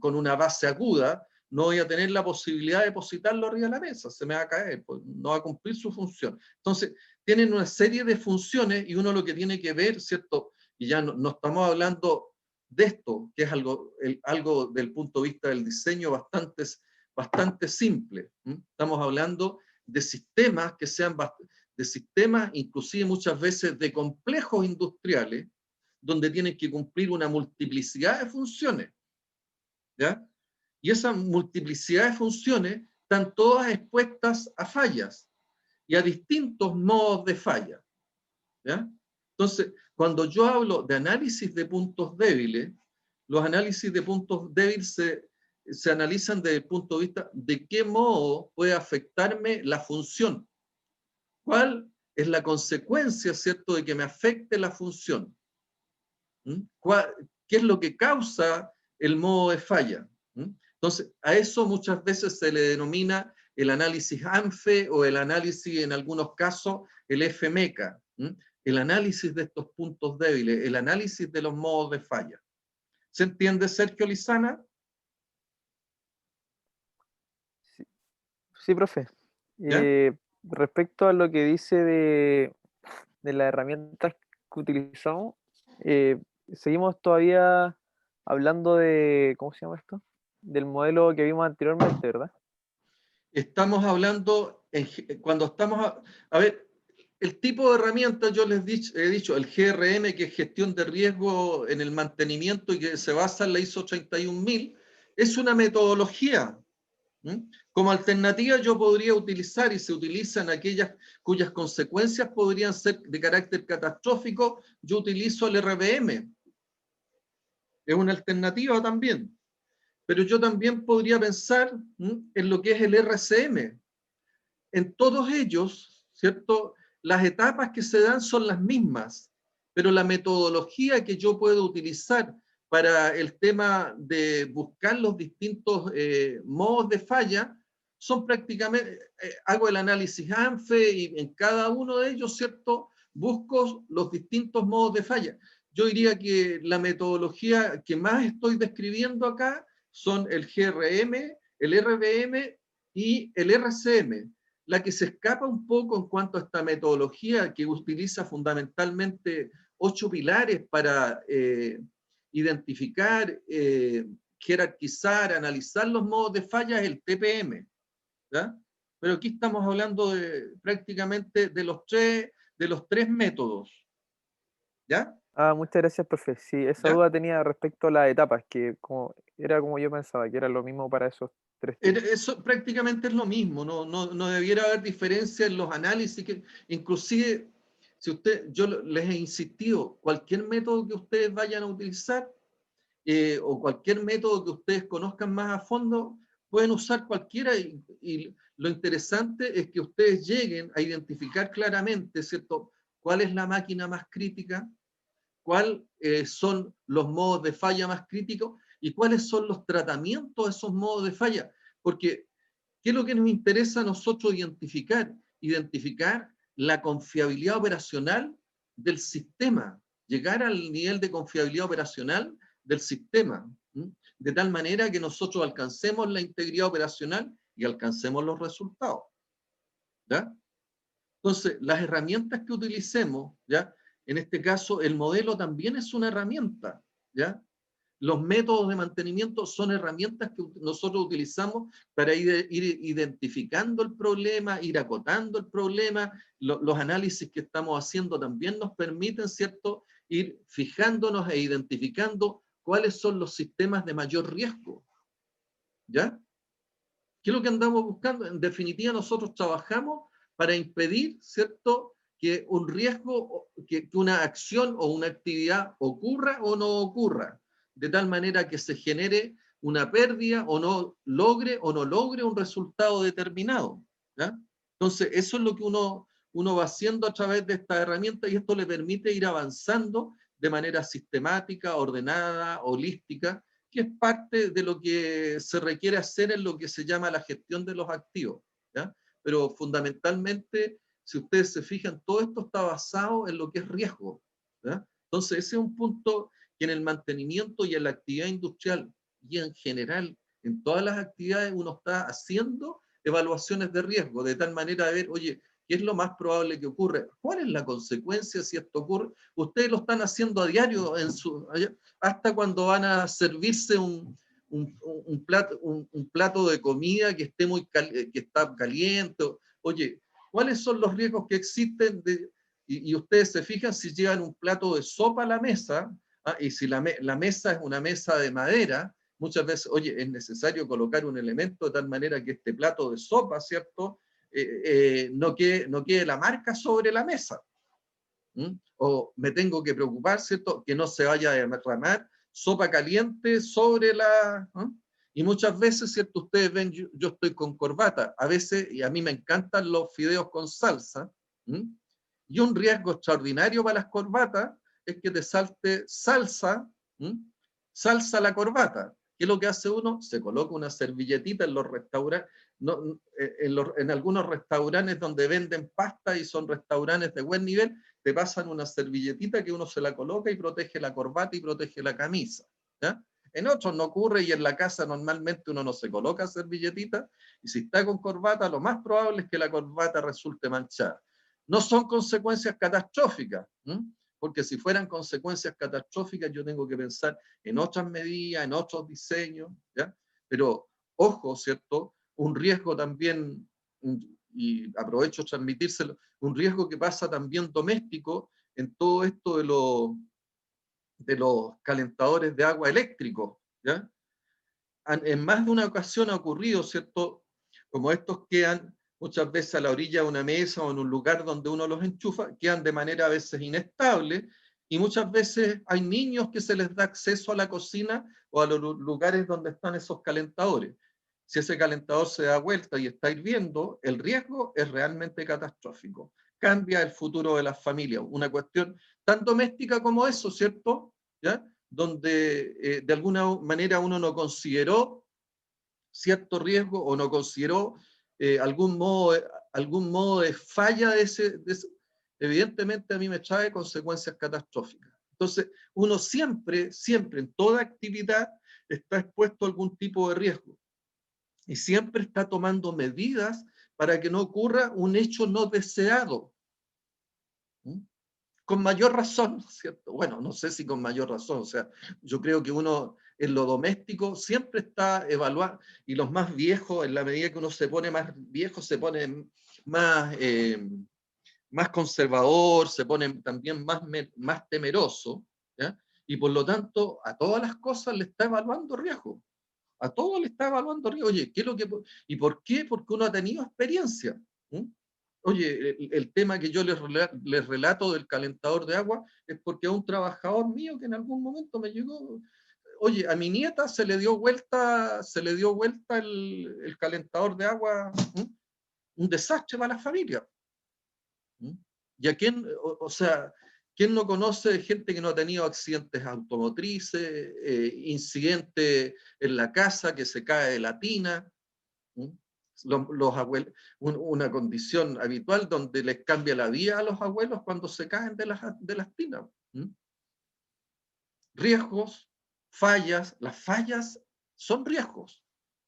con una base aguda, no voy a tener la posibilidad de depositarlo arriba de la mesa, se me va a caer, pues no va a cumplir su función. Entonces, tienen una serie de funciones y uno lo que tiene que ver, ¿cierto? Y ya no estamos hablando de esto, que es algo del punto de vista del diseño bastante simple. Estamos hablando de sistemas que sean de sistemas, inclusive muchas veces de complejos industriales, donde tienen que cumplir una multiplicidad de funciones, ¿ya? Y esa multiplicidad de funciones están todas expuestas a fallas y a distintos modos de falla, ¿ya? Entonces, cuando yo hablo de análisis de puntos débiles, los análisis de puntos débiles se analizan desde el punto de vista de qué modo puede afectarme la función. ¿Cuál es la consecuencia, ¿cierto?, de que me afecte la función? ¿Qué es lo que causa el modo de falla? Entonces, a eso muchas veces se le denomina el análisis ANFE o el análisis, en algunos casos, el FMECA. El análisis de estos puntos débiles, el análisis de los modos de falla. ¿Se entiende, Sergio Lizana? Sí, profe. ¿Ya? Respecto a lo que dice de las herramientas que utilizamos, seguimos todavía hablando de, ¿cómo se llama esto? Del modelo que vimos anteriormente, ¿verdad? Estamos hablando, cuando estamos, a ver, el tipo de herramientas, yo les he dicho, el GRM, que es gestión de riesgo en el mantenimiento y que se basa en la ISO 31000, es una metodología. Como alternativa yo podría utilizar, y se utilizan aquellas cuyas consecuencias podrían ser de carácter catastrófico, yo utilizo el RBM. Es una alternativa también. Pero yo también podría pensar en lo que es el RCM. En todos ellos, ¿cierto?, las etapas que se dan son las mismas, pero la metodología que yo puedo utilizar para el tema de buscar los distintos modos de falla son prácticamente, hago el análisis ANFE y en cada uno de ellos, ¿cierto?, busco los distintos modos de falla. Yo diría que la metodología que más estoy describiendo acá son el GRM, el RBM y el RCM. La que se escapa un poco en cuanto a esta metodología que utiliza fundamentalmente 8 pilares para identificar, jerarquizar, analizar los modos de falla, es el TPM, ¿ya? Pero aquí estamos hablando prácticamente de los tres métodos, ¿ya? Muchas gracias, profe. Sí, esa ¿Ya? duda tenía respecto a las etapas, que era como yo pensaba, que era lo mismo para esos tres tipos. Eso prácticamente es lo mismo, no debiera haber diferencia en los análisis, inclusive, yo les he insistido, cualquier método que ustedes vayan a utilizar, o cualquier método que ustedes conozcan más a fondo, pueden usar cualquiera, y lo interesante es que ustedes lleguen a identificar claramente, ¿cierto?, cuál es la máquina más crítica, cuáles son los modos de falla más críticos y cuáles son los tratamientos de esos modos de falla. Porque, ¿qué es lo que nos interesa a nosotros identificar? Identificar la confiabilidad operacional del sistema, llegar al nivel de confiabilidad operacional del sistema, de tal manera que nosotros alcancemos la integridad operacional y alcancemos los resultados, ¿ya? Entonces, las herramientas que utilicemos, ¿ya? En este caso, el modelo también es una herramienta, ¿ya? Los métodos de mantenimiento son herramientas que nosotros utilizamos para ir identificando el problema, ir acotando el problema. Los análisis que estamos haciendo también nos permiten, ¿cierto?, ir fijándonos e identificando cuáles son los sistemas de mayor riesgo. ¿Ya? ¿Qué es lo que andamos buscando? En definitiva, nosotros trabajamos para impedir, ¿cierto?, que un riesgo, que una acción o una actividad ocurra o no ocurra, de tal manera que se genere una pérdida o no logre un resultado determinado. ¿Ya? Entonces, eso es lo que uno va haciendo a través de esta herramienta, y esto le permite ir avanzando de manera sistemática, ordenada, holística, que es parte de lo que se requiere hacer en lo que se llama la gestión de los activos. ¿Ya? Pero fundamentalmente, si ustedes se fijan, todo esto está basado en lo que es riesgo. ¿Ya? Entonces, ese es un punto que en el mantenimiento y en la actividad industrial y en general, en todas las actividades, uno está haciendo evaluaciones de riesgo, de tal manera de ver, oye, ¿qué es lo más probable que ocurre? ¿Cuál es la consecuencia si esto ocurre? Ustedes lo están haciendo a diario, hasta cuando van a servirse un plato de comida que esté que está caliente. Oye, ¿cuáles son los riesgos que existen? Y ustedes se fijan si llevan un plato de sopa a la mesa, y si la mesa es una mesa de madera, muchas veces, oye, es necesario colocar un elemento de tal manera que este plato de sopa, ¿cierto?, no quede la marca sobre la mesa. O me tengo que preocupar, ¿cierto?, que no se vaya a derramar sopa caliente sobre la... Y muchas veces, ¿cierto?, ustedes ven, yo estoy con corbata, a veces, y a mí me encantan los fideos con salsa, y un riesgo extraordinario para las corbatas es que te salte salsa, salsa a la corbata. ¿Qué es lo que hace uno? Se coloca una servilletita en los restaurantes, en algunos restaurantes donde venden pasta y son restaurantes de buen nivel, te pasan una servilletita que uno se la coloca y protege la corbata y protege la camisa. ¿Ya? En otros no ocurre, y en la casa normalmente uno no se coloca servilletita, y si está con corbata, lo más probable es que la corbata resulte manchada. No son consecuencias catastróficas, porque si fueran consecuencias catastróficas yo tengo que pensar en otras medidas, en otros diseños, ¿ya? Pero ojo, ¿cierto? Un riesgo también, y aprovecho de transmitírselo, un riesgo que pasa también doméstico en todo esto de los calentadores de agua eléctricos, ¿ya? En más de una ocasión ha ocurrido, ¿cierto?, como estos quedan muchas veces a la orilla de una mesa o en un lugar donde uno los enchufa, quedan de manera a veces inestable, y muchas veces hay niños que se les da acceso a la cocina o a los lugares donde están esos calentadores. Si ese calentador se da vuelta y está hirviendo, el riesgo es realmente catastrófico. Cambia el futuro de las familias. Una cuestión tan doméstica como eso, ¿cierto? ¿Ya? Donde de alguna manera uno no consideró cierto riesgo o no consideró algún modo de falla de ese, evidentemente a mí me trae consecuencias catastróficas. Entonces, uno siempre, en toda actividad, está expuesto a algún tipo de riesgo. Y siempre está tomando medidas para que no ocurra un hecho no deseado. Con mayor razón, ¿cierto? Bueno, no sé si con mayor razón, o sea, yo creo que uno en lo doméstico siempre está evaluando, y los más viejos, en la medida que uno se pone más viejo, se pone más conservador, se pone también más temeroso, ¿ya? Y por lo tanto, a todas las cosas le está evaluando riesgo. A todo le está evaluando riesgo. Oye, ¿qué es lo que, ¿y por qué? Porque uno ha tenido experiencia. Oye, el tema que yo les relato del calentador de agua es porque a un trabajador mío que en algún momento me llegó, oye, a mi nieta se le dio vuelta el calentador de agua, un desastre para la familia. ¿Y a quién, o sea, quién no conoce gente que no ha tenido accidentes automotrices, incidentes en la casa, que se cae de la tina? Los abuelos, una condición habitual donde les cambia la vida a los abuelos cuando se caen de las tinas. Riesgos, fallas, las fallas son riesgos.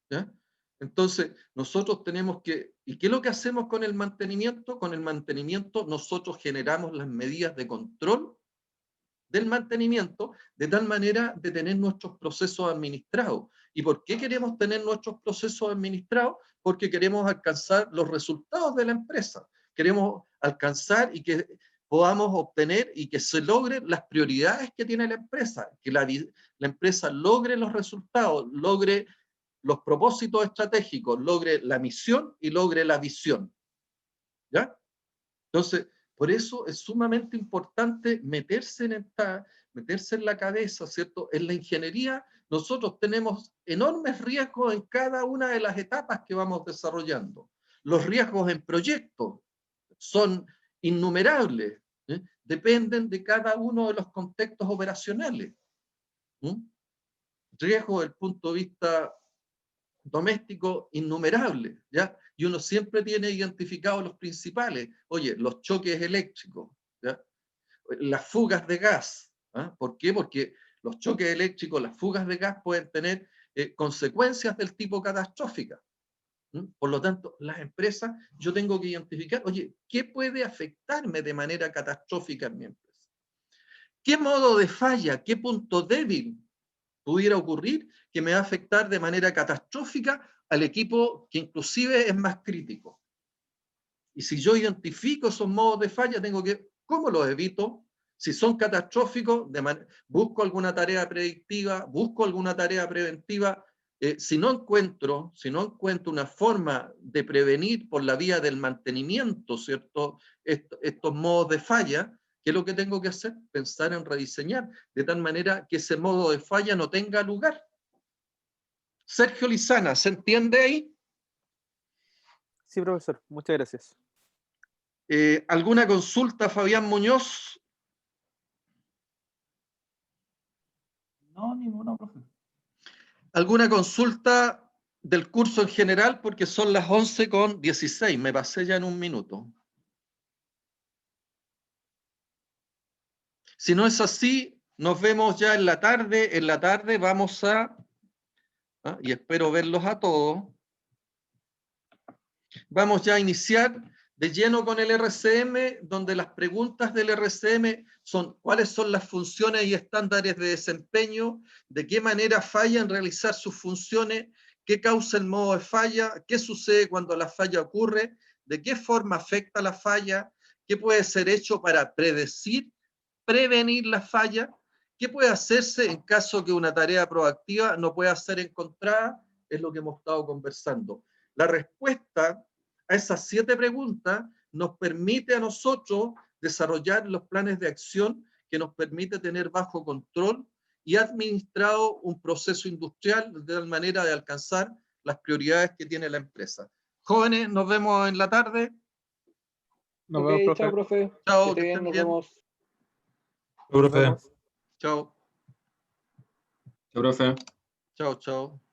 ¿Ya? Entonces, nosotros tenemos que, ¿y qué es lo que hacemos con el mantenimiento? Con el mantenimiento nosotros generamos las medidas de control del mantenimiento, de tal manera de tener nuestros procesos administrados. ¿Y por qué queremos tener nuestros procesos administrados? Porque queremos alcanzar los resultados de la empresa. Queremos alcanzar y que podamos obtener y que se logren las prioridades que tiene la empresa, que la empresa logre los resultados, logre los propósitos estratégicos, logre la misión y logre la visión. ¿Ya? Entonces, por eso es sumamente importante meterse en la cabeza, ¿cierto? En la ingeniería nosotros tenemos enormes riesgos en cada una de las etapas que vamos desarrollando. Los riesgos en proyectos son innumerables, ¿eh? Dependen de cada uno de los contextos operacionales. Riesgos desde el punto de vista doméstico innumerables, ¿ya? Y uno siempre tiene identificados los principales. Oye, los choques eléctricos, ¿ya? Las fugas de gas. ¿Ah? ¿Por qué? Porque los choques eléctricos, las fugas de gas pueden tener consecuencias del tipo catastrófica. Por lo tanto, las empresas, yo tengo que identificar, oye, ¿qué puede afectarme de manera catastrófica en mi empresa? ¿Qué modo de falla, qué punto débil pudiera ocurrir que me va a afectar de manera catastrófica al equipo que inclusive es más crítico? Y si yo identifico esos modos de falla, tengo que, ¿cómo los evito? Si son catastróficos, busco alguna tarea predictiva, busco alguna tarea preventiva. Si no encuentro una forma de prevenir por la vía del mantenimiento, ¿cierto? Estos modos de falla, ¿qué es lo que tengo que hacer? Pensar en rediseñar, de tal manera que ese modo de falla no tenga lugar. Sergio Lizana, ¿se entiende ahí? Sí, profesor, muchas gracias. ¿Alguna consulta, Fabián Muñoz? No, ninguna, profe. ¿Alguna consulta del curso en general? Porque son las 11:16, me pasé ya en un minuto. Si no es así, nos vemos ya en la tarde. En la tarde vamos y espero verlos a todos, vamos ya a iniciar de lleno con el RCM, donde las preguntas del RCM son cuáles son las funciones y estándares de desempeño, de qué manera falla en realizar sus funciones, qué causa el modo de falla, qué sucede cuando la falla ocurre, de qué forma afecta la falla, qué puede ser hecho para predecir, prevenir la falla, qué puede hacerse en caso que una tarea proactiva no pueda ser encontrada, es lo que hemos estado conversando. La respuesta a esas 7 preguntas nos permite a nosotros desarrollar los planes de acción que nos permite tener bajo control y administrado un proceso industrial de tal manera de alcanzar las prioridades que tiene la empresa. Jóvenes, nos vemos en la tarde. Nos vemos, chao, profe. Chao, Que que estén estén bien, nos bien. vemos. Nos vemos. Chao. Chao, profe. Chao, chao.